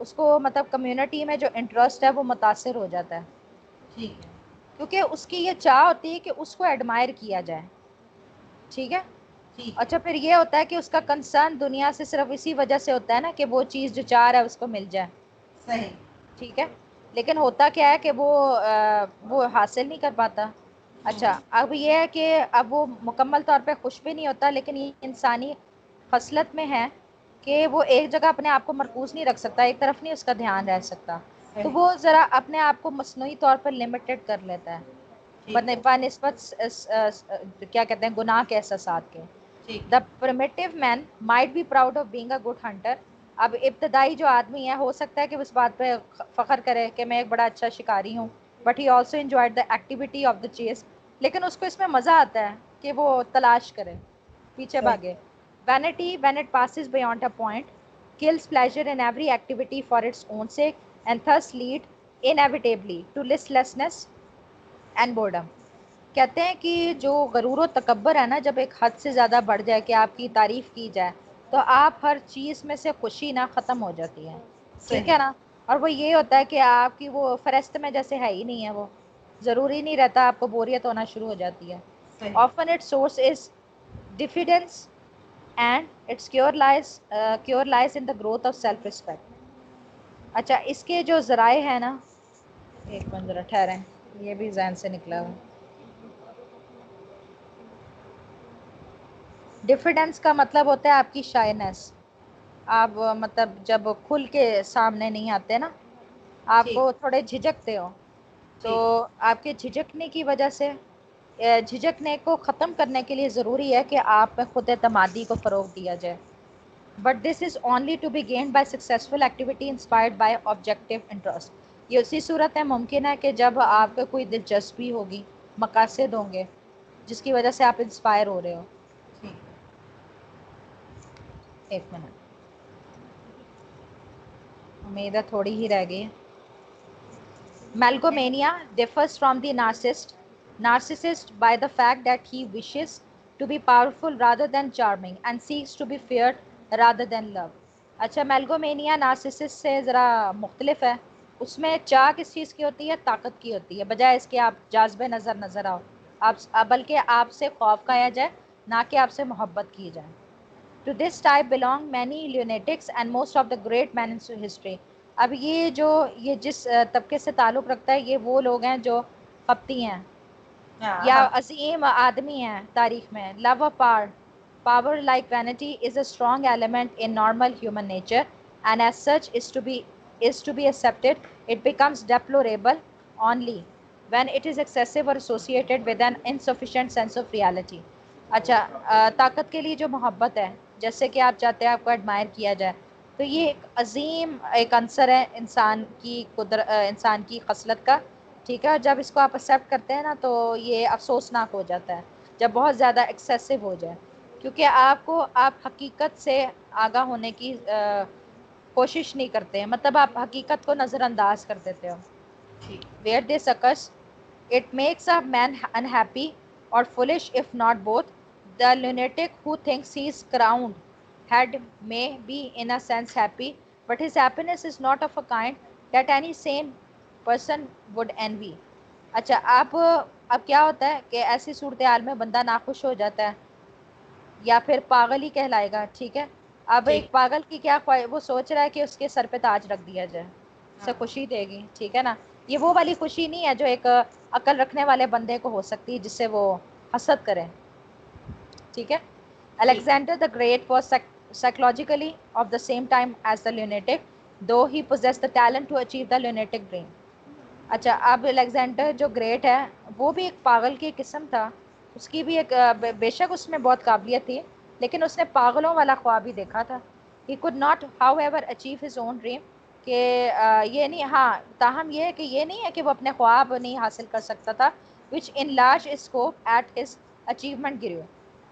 اس کو مطلب community میں جو interest ہے وہ متاثر ہو جاتا ہے. ٹھیک ہے. کیونکہ اس کی یہ چاہ ہوتی ہے کہ اس کو ایڈمائر کیا جائے. ٹھیک ہے. اچھا پھر یہ ہوتا ہے کہ اس کا کنسرن دنیا سے صرف اسی وجہ سے ہوتا ہے نا کہ وہ چیز جو چاہ رہا ہے اس کو مل جائے. صحیح. ٹھیک ہے. لیکن ہوتا کیا ہے کہ وہ حاصل نہیں کر پاتا. اچھا اب یہ ہے کہ اب وہ مکمل طور پہ خوش بھی نہیں ہوتا، لیکن یہ انسانی خصلت میں ہے کہ وہ ایک جگہ اپنے آپ کو مرکوز نہیں رکھ سکتا، ایک طرف نہیں اس کا دھیان رہ سکتا. تو وہ ذرا اپنے آپ کو مصنوعی طور پر لمیٹڈ کر لیتا ہے بنسبت کیا کہتے ہیں گناہ کے احساسات کے. The primitive man might be proud of being a good hunter. اب ابتدائی جو آدمی ہے ہو سکتا ہے کہ اس بات پہ فخر کرے کہ میں ایک بڑا اچھا شکاری ہوں، but he also enjoyed the activity of the چیز. لیکن اس کو اس میں مزہ آتا ہے کہ وہ تلاش کرے، پیچھے بھاگے. Vanity, when it passes beyond a point, kills pleasure in every activity for its own sake and thus lead inevitably to listlessness and boredom. کہتے ہیں کہ جو غرور و تکبر ہے نا، جب ایک حد سے زیادہ بڑھ جائے کہ آپ کی تعریف کی جائے تو آپ ہر چیز میں سے خوشی نہ ختم ہو جاتی ہے. ٹھیک ہے نا. اور وہ یہ ہوتا ہے کہ آپ کی وہ فہرست میں جیسے ہے ہی نہیں ہے، وہ ضروری نہیں رہتا، آپ کو بوریت ہونا شروع ہو جاتی ہے. Often its source is diffidence and its cure lies in the growth of self respect. اچھا اس کے جو ذرائع ہیں نا، ایک منٹ ذرا ٹھہریں، یہ بھی ذہن سے نکلا ہوا. ڈیفیڈنس کا مطلب ہوتا ہے آپ کی شائنس. آپ مطلب جب کھل کے سامنے نہیں آتے نا، آپ کو تھوڑے جھجکتے ہو، تو آپ کے جھجکنے کی وجہ سے جھجکنے کو ختم کرنے کے لیے ضروری ہے کہ آپ میں خود اعتمادی کو فروغ دیا جائے. But this is only to be gained by successful activity inspired by objective interest. یہ اسی صورت میں ممکن ہے کہ جب آپ کو کوئی دلچسپی ہوگی، مقاصد ہوں گے جس کی وجہ سے آپ انسپائر ہو رہے ہو. ایک منٹ، امید ہے تھوڑی ہی رہ گئی. میلگومینیا differs from the narcissist by the fact that he wishes to be powerful rather than charming and seeks to be feared rather than loved. اچھا میلگومینیا نارسسسٹ سے ذرا مختلف ہے. اس میں چاہ کس چیز کی ہوتی ہے؟ طاقت کی ہوتی ہے، بجائے اس کے آپ جاذب نظر آؤ، آپ بلکہ آپ سے خوف کھایا جائے، نہ کہ آپ سے محبت کی جائے. To this type belong many lunatics and most of the great men in history. اب یہ جس طبقے سے تعلق رکھتا ہے، یہ وہ لوگ ہیں جو خپتی ہیں یا عظیم آدمی ہیں تاریخ میں. Love of power like vanity is a strong element in normal human nature and as such is to be accepted. It becomes deplorable only when it is excessive or associated with an insufficient sense of reality. اچھا طاقت کے لیے جو محبت ہے، جیسے کہ آپ چاہتے ہیں آپ کو ایڈمائر کیا جائے، تو یہ ایک عظیم ایک عنصر ہے انسان کی خصلت کا. ٹھیک ہے. جب اس کو آپ ایکسیپٹ کرتے ہیں نا تو یہ افسوسناک ہو جاتا ہے جب بہت زیادہ ایکسیسو ہو جائے، کیونکہ آپ حقیقت سے آگاہ ہونے کی کوشش نہیں کرتے ہیں، مطلب آپ حقیقت کو نظر انداز کر دیتے ہو. Where this occurs, it makes a man unhappy or foolish if not both. The lunatic who thinks he is crowned head may be in a sense happy, but his happiness is not of a kind that any sane person would envy. اچھا اب کیا ہوتا ہے کہ ایسی صورتحال میں بندہ ناخوش ہو جاتا ہے یا پھر پاگل ہی کہلائے گا. ٹھیک ہے. اب ایک پاگل کی کیا وہ سوچ رہا ہے کہ اس کے سر پہ تاج رکھ دیا جائے، اسے خوشی دے گی. ٹھیک ہے نا. یہ وہ والی خوشی نہیں ہے جو ایک عقل رکھنے والے بندے کو ہو سکتی ہے جس سے وہ حسد کرے. ٹھیک ہے. Alexander the Great was psychologically of the same time as the lunatic, though he possessed the talent to achieve the lunatic dream. اچھا اب الیگزینڈر جو گریٹ ہے وہ بھی ایک پاگل کی قسم تھا. اس کی بھی ایک بے شک اس میں بہت قابلیت تھی، لیکن اس نے پاگلوں والا خواب ہی دیکھا تھا. He could not however achieve his own dream. کہ یہ نہیں، ہاں تاہم یہ کہ یہ نہیں ہے کہ وہ اپنے خواب نہیں حاصل کر سکتا تھا. which enlarged his scope at his achievement grew.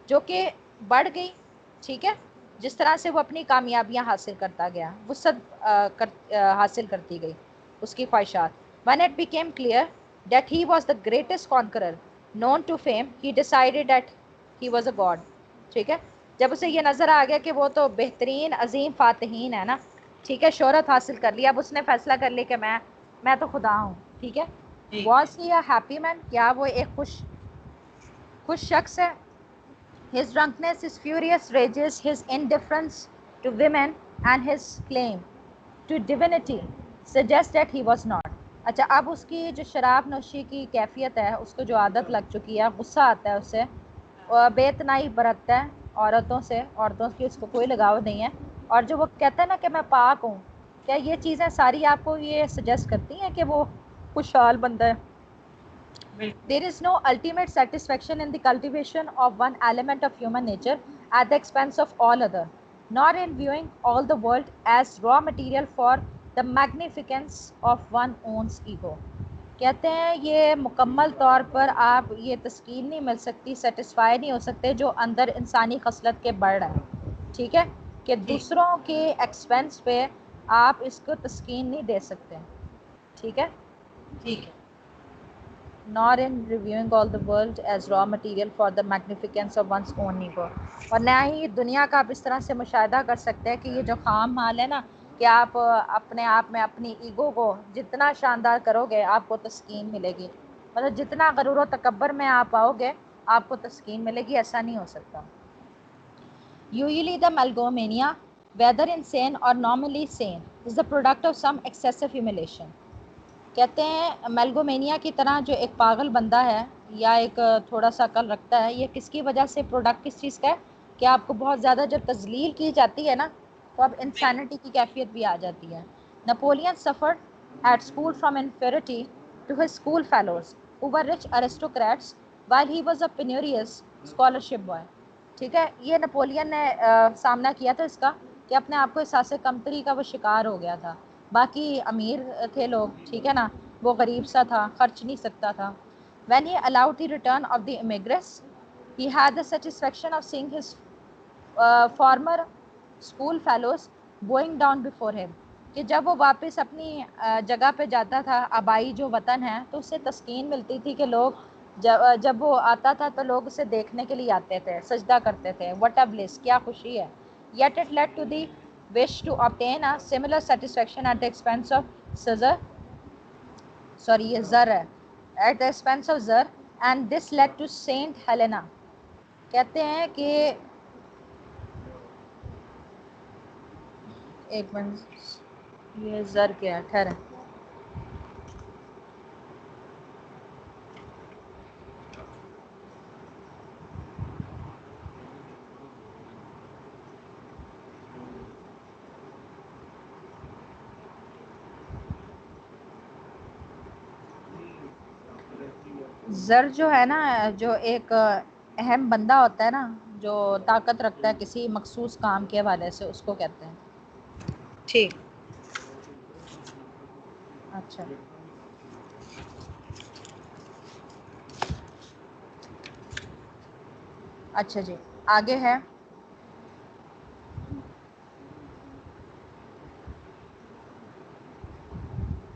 جو کہ بڑھ گئی. ٹھیک ہے. جس طرح سے وہ اپنی کامیابیاں حاصل کرتا گیا، وسعت حاصل کرتی گئی اس کی خواہشات. When it became clear that he was the greatest conqueror known to fame, he decided that he was a god. ٹھیک ہے. جب اسے یہ نظر آ گیا کہ وہ تو بہترین عظیم فاتحین ہے نا، ٹھیک ہے, شہرت حاصل کر لی, اب اس نے فیصلہ کر لی کہ میں تو خدا ہوں, ٹھیک ہے. واز ہی اے ہیپی مین, کیا وہ ایک خوش شخص ہے. His drunkenness, his furious rages, his indifference to women and his claim to divinity suggest that he was not. اچھا, اب اس کی جو شراب نوشی کی کیفیت ہے, اس کو جو عادت لگ چکی ہے, غصہ آتا ہے اسے, اور بے اتنائی برتتا ہے عورتوں سے, عورتوں کی اس کو کوئی لگاؤ نہیں ہے, اور جو وہ کہتا ہے نا کہ میں پاک ہوں, کیا یہ چیزیں ساری آپ کو یہ سجیسٹ کرتی ہیں کہ وہ خوشحال بندہ ہے؟ There is no ultimate satisfaction in the cultivation of one element of human nature at the expense of all other, nor in viewing all the world as raw material for the magnificence of one own's ego. کہتے ہیں یہ مکمل طور پر آپ یہ تسکین نہیں مل سکتی, سیٹسفائی نہیں ہو سکتے جو اندر انسانی خصلت کے بڑھ ہے, ٹھیک ہے, کہ دوسروں کے ایکسپینس پہ آپ اس کو تسکین نہیں دے سکتے, ٹھیک ہے, ٹھیک ہے. nor in reviewing all the world as raw material for the magnificence of one's own ego. اور نہ ہی دنیا کا آپ اس طرح سے مشاہدہ کر سکتے ہیں کہ یہ جو خام حال ہے نا, کہ آپ اپنے آپ میں اپنی ایگو کو جتنا شاندار کرو گے آپ کو تسکین ملے گی, مطلب جتنا غرور و تکبر میں آپ آؤ گے آپ کو تسکین ملے گی, ایسا نہیں ہو سکتا. Usually the megalomania, whether insane or normally sane, is the product of some excessive humiliation. کہتے ہیں میلگومینیا کی طرح جو ایک پاگل بندہ ہے یا ایک تھوڑا سا عقل رکھتا ہے, یہ کس کی وجہ سے پروڈکٹ کس چیز کا ہے, کہ آپ کو بہت زیادہ جب تذلیل کی جاتی ہے نا تو اب انسانٹی کی کیفیت بھی آ جاتی ہے. Napoleon suffered at school from inferiority to his school fellows who were rich aristocrats while he was a penurious scholarship boy. ٹھیک ہے, یہ نپولین نے سامنا کیا تھا اس کا کہ اپنے آپ کو احساس کمتری کا وہ شکار ہو گیا تھا, باقی امیر تھے لوگ, ٹھیک ہے نا, وہ غریب سا تھا, خرچ نہیں سکتا تھا. When he allowed the return of the immigrants, he had the satisfaction of seeing his former school fellows bowing down before him. کہ جب وہ واپس اپنی جگہ پہ جاتا تھا, آبائی جو وطن ہے, تو اسے تسکین ملتی تھی کہ لوگ جب وہ آتا تھا تو لوگ اسے دیکھنے کے لیے آتے تھے, سجدہ کرتے تھے. What a bliss, کیا خوشی ہے. Yet it led to the wish to obtain a similar satisfaction at the expense of یہ زر ہے, at the expense of زر, and this led to Saint Helena. کہتے ہیں کہ ایک منٹ, یہ زر کیا ہے, ٹھہرے, زر جو ہے نا, جو ایک اہم بندہ ہوتا ہے نا, جو طاقت رکھتا ہے کسی مخصوص کام کے حوالے سے, اس کو کہتے ہیں. ٹھیک. اچھا, اچھا جی, آگے ہے.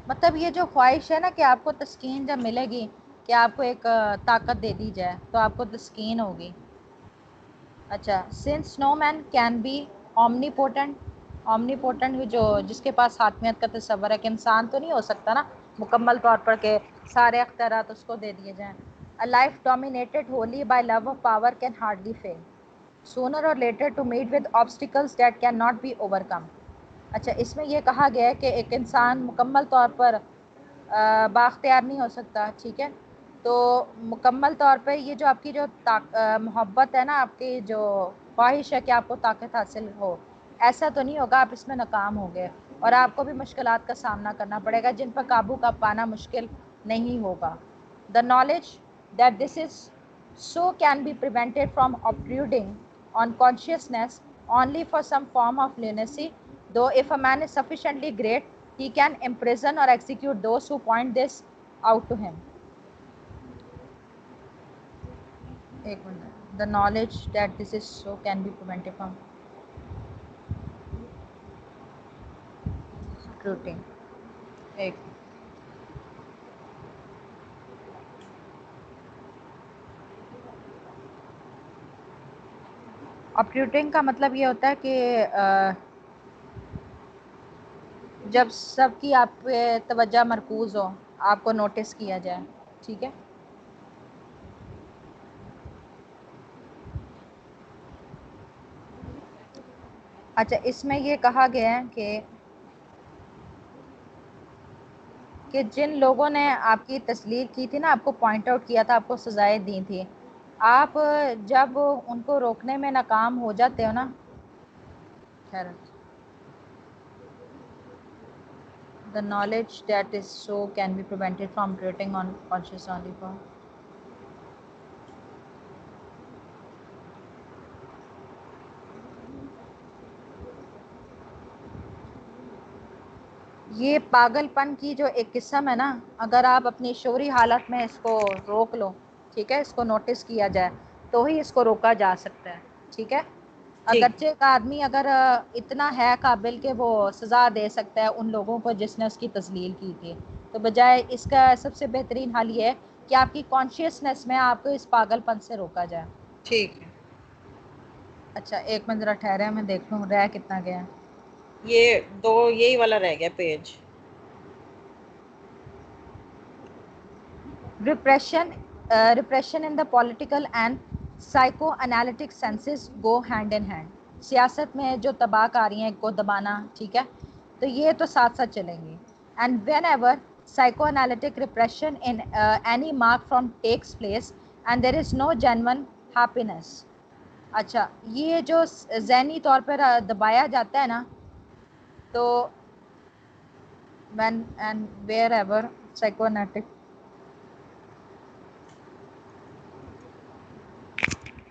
مطلب یہ جو خواہش ہے نا کہ آپ کو تسکین جب ملے گی, کہ آپ کو ایک طاقت دے دی جائے تو آپ کو تسکین ہوگی. اچھا, since no man can be omnipotent, omnipotent جو جس کے پاس حاکمیت کا تصور ہے, کہ انسان تو نہیں ہو سکتا نا مکمل طور پر کہ سارے اختیارات اس کو دے دیے جائیں. A life dominated wholly by love of power can hardly fail, sooner or later to meet with obstacles that cannot be overcome. اچھا, اس میں یہ کہا گیا ہے کہ ایک انسان مکمل طور پر بااختیار نہیں ہو سکتا, ٹھیک ہے, تو مکمل طور پہ یہ جو آپ کی جو محبت ہے نا, آپ کی جو خواہش ہے کہ آپ کو طاقت حاصل ہو, ایسا تو نہیں ہوگا, آپ اس میں ناکام ہو گئے اور آپ کو بھی مشکلات کا سامنا کرنا پڑے گا جن پر قابو کا پانا مشکل نہیں ہوگا. The knowledge that this is so can be prevented from obtruding on consciousness only for some form of lunacy, though if a man is sufficiently great, he can imprison or execute those who point this out to him. ایک minute, the knowledge that this is so can be prevented from obtruding. ایک obtruding کا مطلب یہ ہوتا ہے کہ جب سب کی آپ پہ توجہ مرکوز ہو، آپ کو نوٹس کیا جائے. ٹھیک ہے. اچھا اس میں یہ کہا گیا ہے کہ جن لوگوں نے آپ کی تسلیل کی تھی نا، آپ کو پوائنٹ آؤٹ کیا تھا، آپ کو سزائیں دی تھی، آپ جب ان کو روکنے میں ناکام ہو جاتے ہو نا، خیر the knowledge that is so can be prevented from operating on conscious only for یہ پاگل پن کی جو ایک قسم ہے نا، اگر آپ اپنی شعوری حالت میں اس کو روک لو، ٹھیک ہے، اس کو نوٹس کیا جائے تو ہی اس کو روکا جا سکتا ہے. ٹھیک ہے. ٹھیک اگرچہ ایک آدمی اگر اتنا ہے قابل کہ وہ سزا دے سکتا ہے ان لوگوں کو جس نے اس کی تذلیل کی تھی، تو بجائے اس کا سب سے بہترین حل یہ ہے کہ آپ کی کانشیسنس میں آپ کو اس پاگل پن سے روکا جائے. ٹھیک ہے. اچھا ایک منٹ ذرا ٹھہرے، میں دیکھ لوں رہ کتنا گیا ہے. یہ دو یہی والا رہ گیا page. repression in the political and psychoanalytic senses go hand in hand. سیاست میں جو تباہ کاریاں کو دبانا، ٹھیک ہے، تو یہ تو ساتھ ساتھ چلیں گی. and whenever psychoanalytic repression in any mark from takes place and there is no genuine happiness. اچھا یہ جو ذہنی طور پر دبایا جاتا ہے نا، تو when and wherever psychoanalytic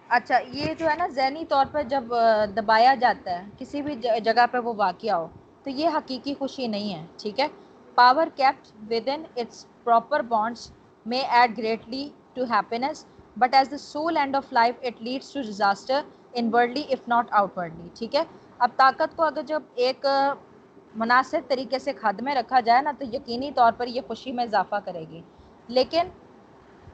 اچھا یہ جو ہے نا ذہنی طور پر جب دبایا جاتا ہے کسی بھی جگہ پہ وہ واقعہ ہو، تو یہ حقیقی خوشی نہیں ہے. ٹھیک ہے. Power kept within its proper bonds may add greatly to happiness but as the sole end of life it leads to disaster inwardly if not outwardly. ٹھیک ہے. اب طاقت کو اگر جب ایک مناسب طریقے سے خد میں رکھا جائے نا، تو یقینی طور پر یہ خوشی میں اضافہ کرے گی، لیکن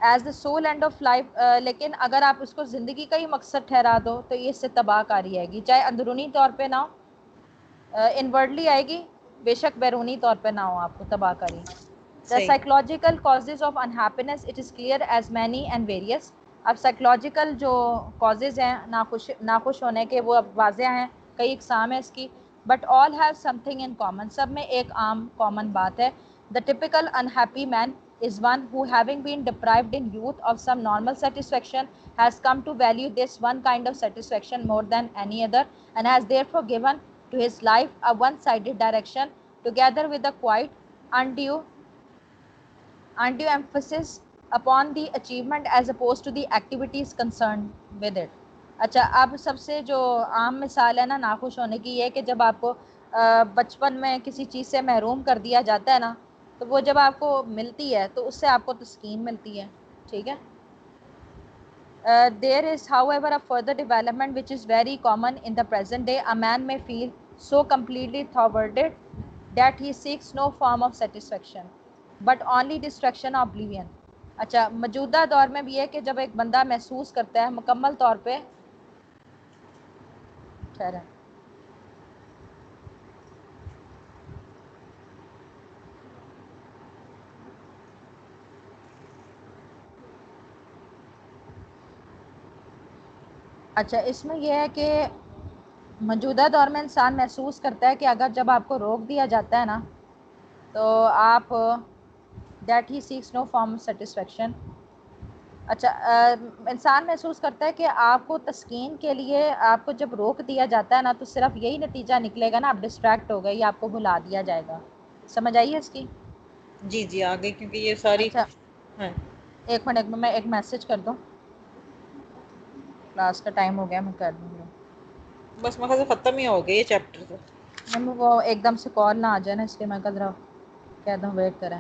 as the civil and of life, لیکن اگر آپ اس کو زندگی کا ہی مقصد ٹھہرا دو تو یہ اس سے تباہ کاری آئے گی، چاہے اندرونی طور پہ نہ ہو، انورڈلی آئے گی، بے شک بیرونی طور پہ نہ ہو آپ کو تباہ کاری. دا صحیح. Psychological causes of unhappiness it is clear as many and various. اب سائیکولوجیکل جو کازز ہیں ناخوش ہونے کے، وہ اب واضح ہیں، کئی اقسام ہیں اس کی، but all have something in common. سب میں ایک عام کامن بات ہے. The typical unhappy man is one who having been deprived in youth of some normal satisfaction has come to value this one kind of satisfaction more than any other and has therefore given to his life a one-sided direction together with a quite undue emphasis upon the achievement as opposed to the activities concerned with it. اچھا اب سب سے جو عام مثال ہے نا ناخوش ہونے کی، یہ کہ جب آپ کو بچپن میں کسی چیز سے محروم کر دیا جاتا ہے نا، تو وہ جب آپ کو ملتی ہے تو اس سے آپ کو تسکین ملتی ہے. ٹھیک ہے. There is however a further development which is very common in the present day. A man may feel so completely thwarted that he seeks no form of satisfaction but only distraction or oblivion. اچھا موجودہ دور میں بھی ہے کہ جب ایک بندہ محسوس کرتا ہے مکمل طور پہ ٹھہرا. اچھا اس میں یہ ہے کہ موجودہ دور میں انسان محسوس کرتا ہے کہ اگر جب آپ کو روک دیا جاتا ہے نا، تو آپ that he seeks no form satisfaction. اچھا انسان محسوس کرتا ہے کہ آپ کو تسکین کے لیے آپ کو جب روک دیا جاتا ہے نا، تو صرف یہی نتیجہ نکلے گا نا، آپ ڈسٹریکٹ ہو گئے یا آپ کو بھلا دیا جائے گا. سمجھ آئیے اس کی؟ جی جی آگے کیونکہ یہ ساری اچھا ہاں. ایک منٹ میں ایک میسج کر دوں، کلاس کا ٹائم ہو گیا، میں کر دوں گی. بس مقصد ختم ہی ہو گیا یہ چیپٹر تو. وہ ایک دم سے کال نہ آ جائے نا، اس لیے میں ذرا کہہ دوں ویٹ کریں.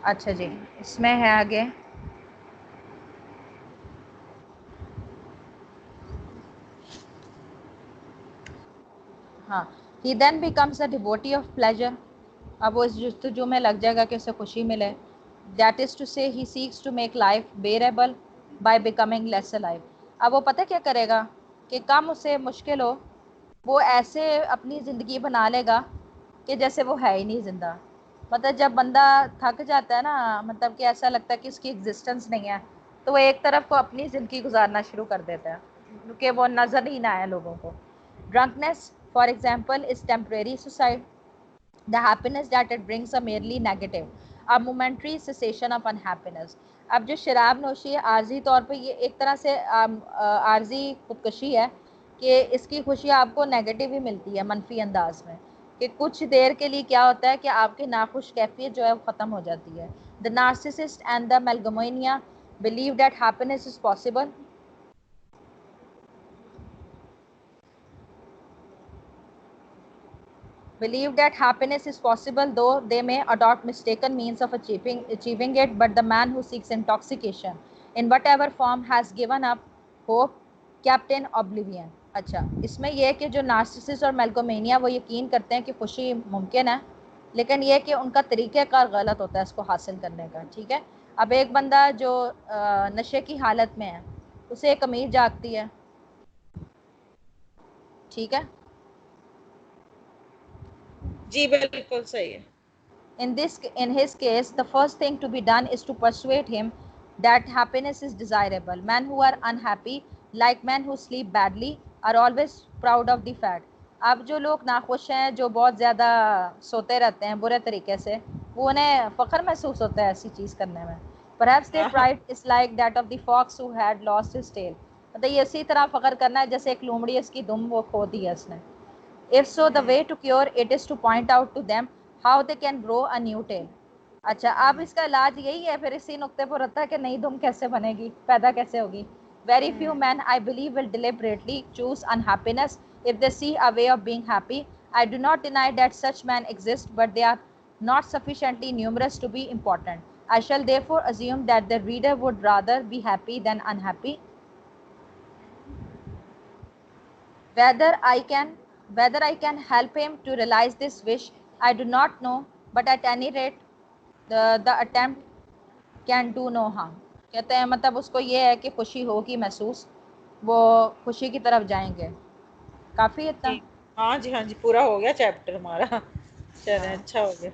اچھا جی اس میں ہے آگے، ہاں he then becomes a devotee of pleasure. اب وہ اس جستجو میں لگ جائے گا کہ اسے خوشی ملے. That is to say he seeks to make life bearable by becoming less alive. اب وہ پتہ کیا کرے گا کہ کم اسے مشکل ہو وہ ایسے اپنی زندگی بنا لے گا کہ جیسے وہ ہے ہی نہیں زندہ. مطلب جب بندہ تھک جاتا ہے نا, مطلب کہ ایسا لگتا ہے کہ اس کی ایگزسٹنس نہیں ہے, تو وہ ایک طرف کو اپنی زندگی گزارنا شروع کر دیتا ہے کہ وہ نظر ہی نہ آئے لوگوں کو. Drunkenness for example is temporary suicide. The happiness that it brings are merely negative, a momentary cessation of unhappiness. اب جو شراب نوشی ہے عارضی طور پہ یہ ایک طرح سے عارضی خودکشی ہے کہ اس کی خوشی آپ کو نیگیٹو ہی ملتی ہے, منفی انداز میں, کہ کچھ دیر کے لیے کیا ہوتا ہے کہ آپ کی ناخوش کیفیت جو ہے وہ ختم ہو جاتی ہے. The narcissist and the megalomania believe that happiness is possible. Believe that happiness is possible, though they may adopt mistaken means of achieving it. But the man who seeks intoxication in whatever form has given up hope, kept in oblivion. اچھا, اس میں یہ کہ جو نارسسس اور میلگومینیا وہ یقین کرتے ہیں کہ خوشی ممکن ہے, لیکن یہ کہ ان کا طریقہ کار غلط ہوتا ہے اس کو حاصل کرنے کا. ٹھیک ہے, اب ایک بندہ جو نشے کی حالت میں ہے اسے ایک امید جاگتی ہے, ٹھیک ہے, جی بالکل صحیح ہے. In his case, the first thing to be done is to persuade him that happiness is desirable. Men who are unhappy, like men who sleep badly, are always proud of the fact. اب جو لوگ ناخوش ہیں, جو بہت زیادہ سوتے رہتے ہیں برے طریقے سے, وہ انہیں فخر محسوس ہوتا ہے ایسی چیز کرنے میں. Perhaps their pride is like that of the fox who had lost his tail. مطلب یہ اسی طرح فخر کرنا ہے جیسے ایک لومڑی اس کی دم وہ کھو دی ہے اس نے. If so, the way to cure it is to point out to them how they can grow a new tail. اچھا, اب اس کا علاج یہی ہے, پھر اسی نقطے پر ہوتا ہے کہ نئی دم کیسے بنے گی, پیدا کیسے ہوگی. Very few men, I believe, will deliberately choose unhappiness if they see a way of being happy. I do not deny that such men exist, but they are not sufficiently numerous to be important. I shall therefore assume that the reader would rather be happy than unhappy. Whether I can help him to realize this wish, I do not know, but at any rate, the attempt can do no harm. کہتے ہیں مطلب اس کو یہ ہے کہ خوشی ہوگی محسوس, وہ خوشی کی طرف جائیں گے. کافی اتنا. جی ہاں جی, ہاں جی, پورا ہو گیا چیپٹر ہمارا. چلیں ہاں اچھا ہو گیا.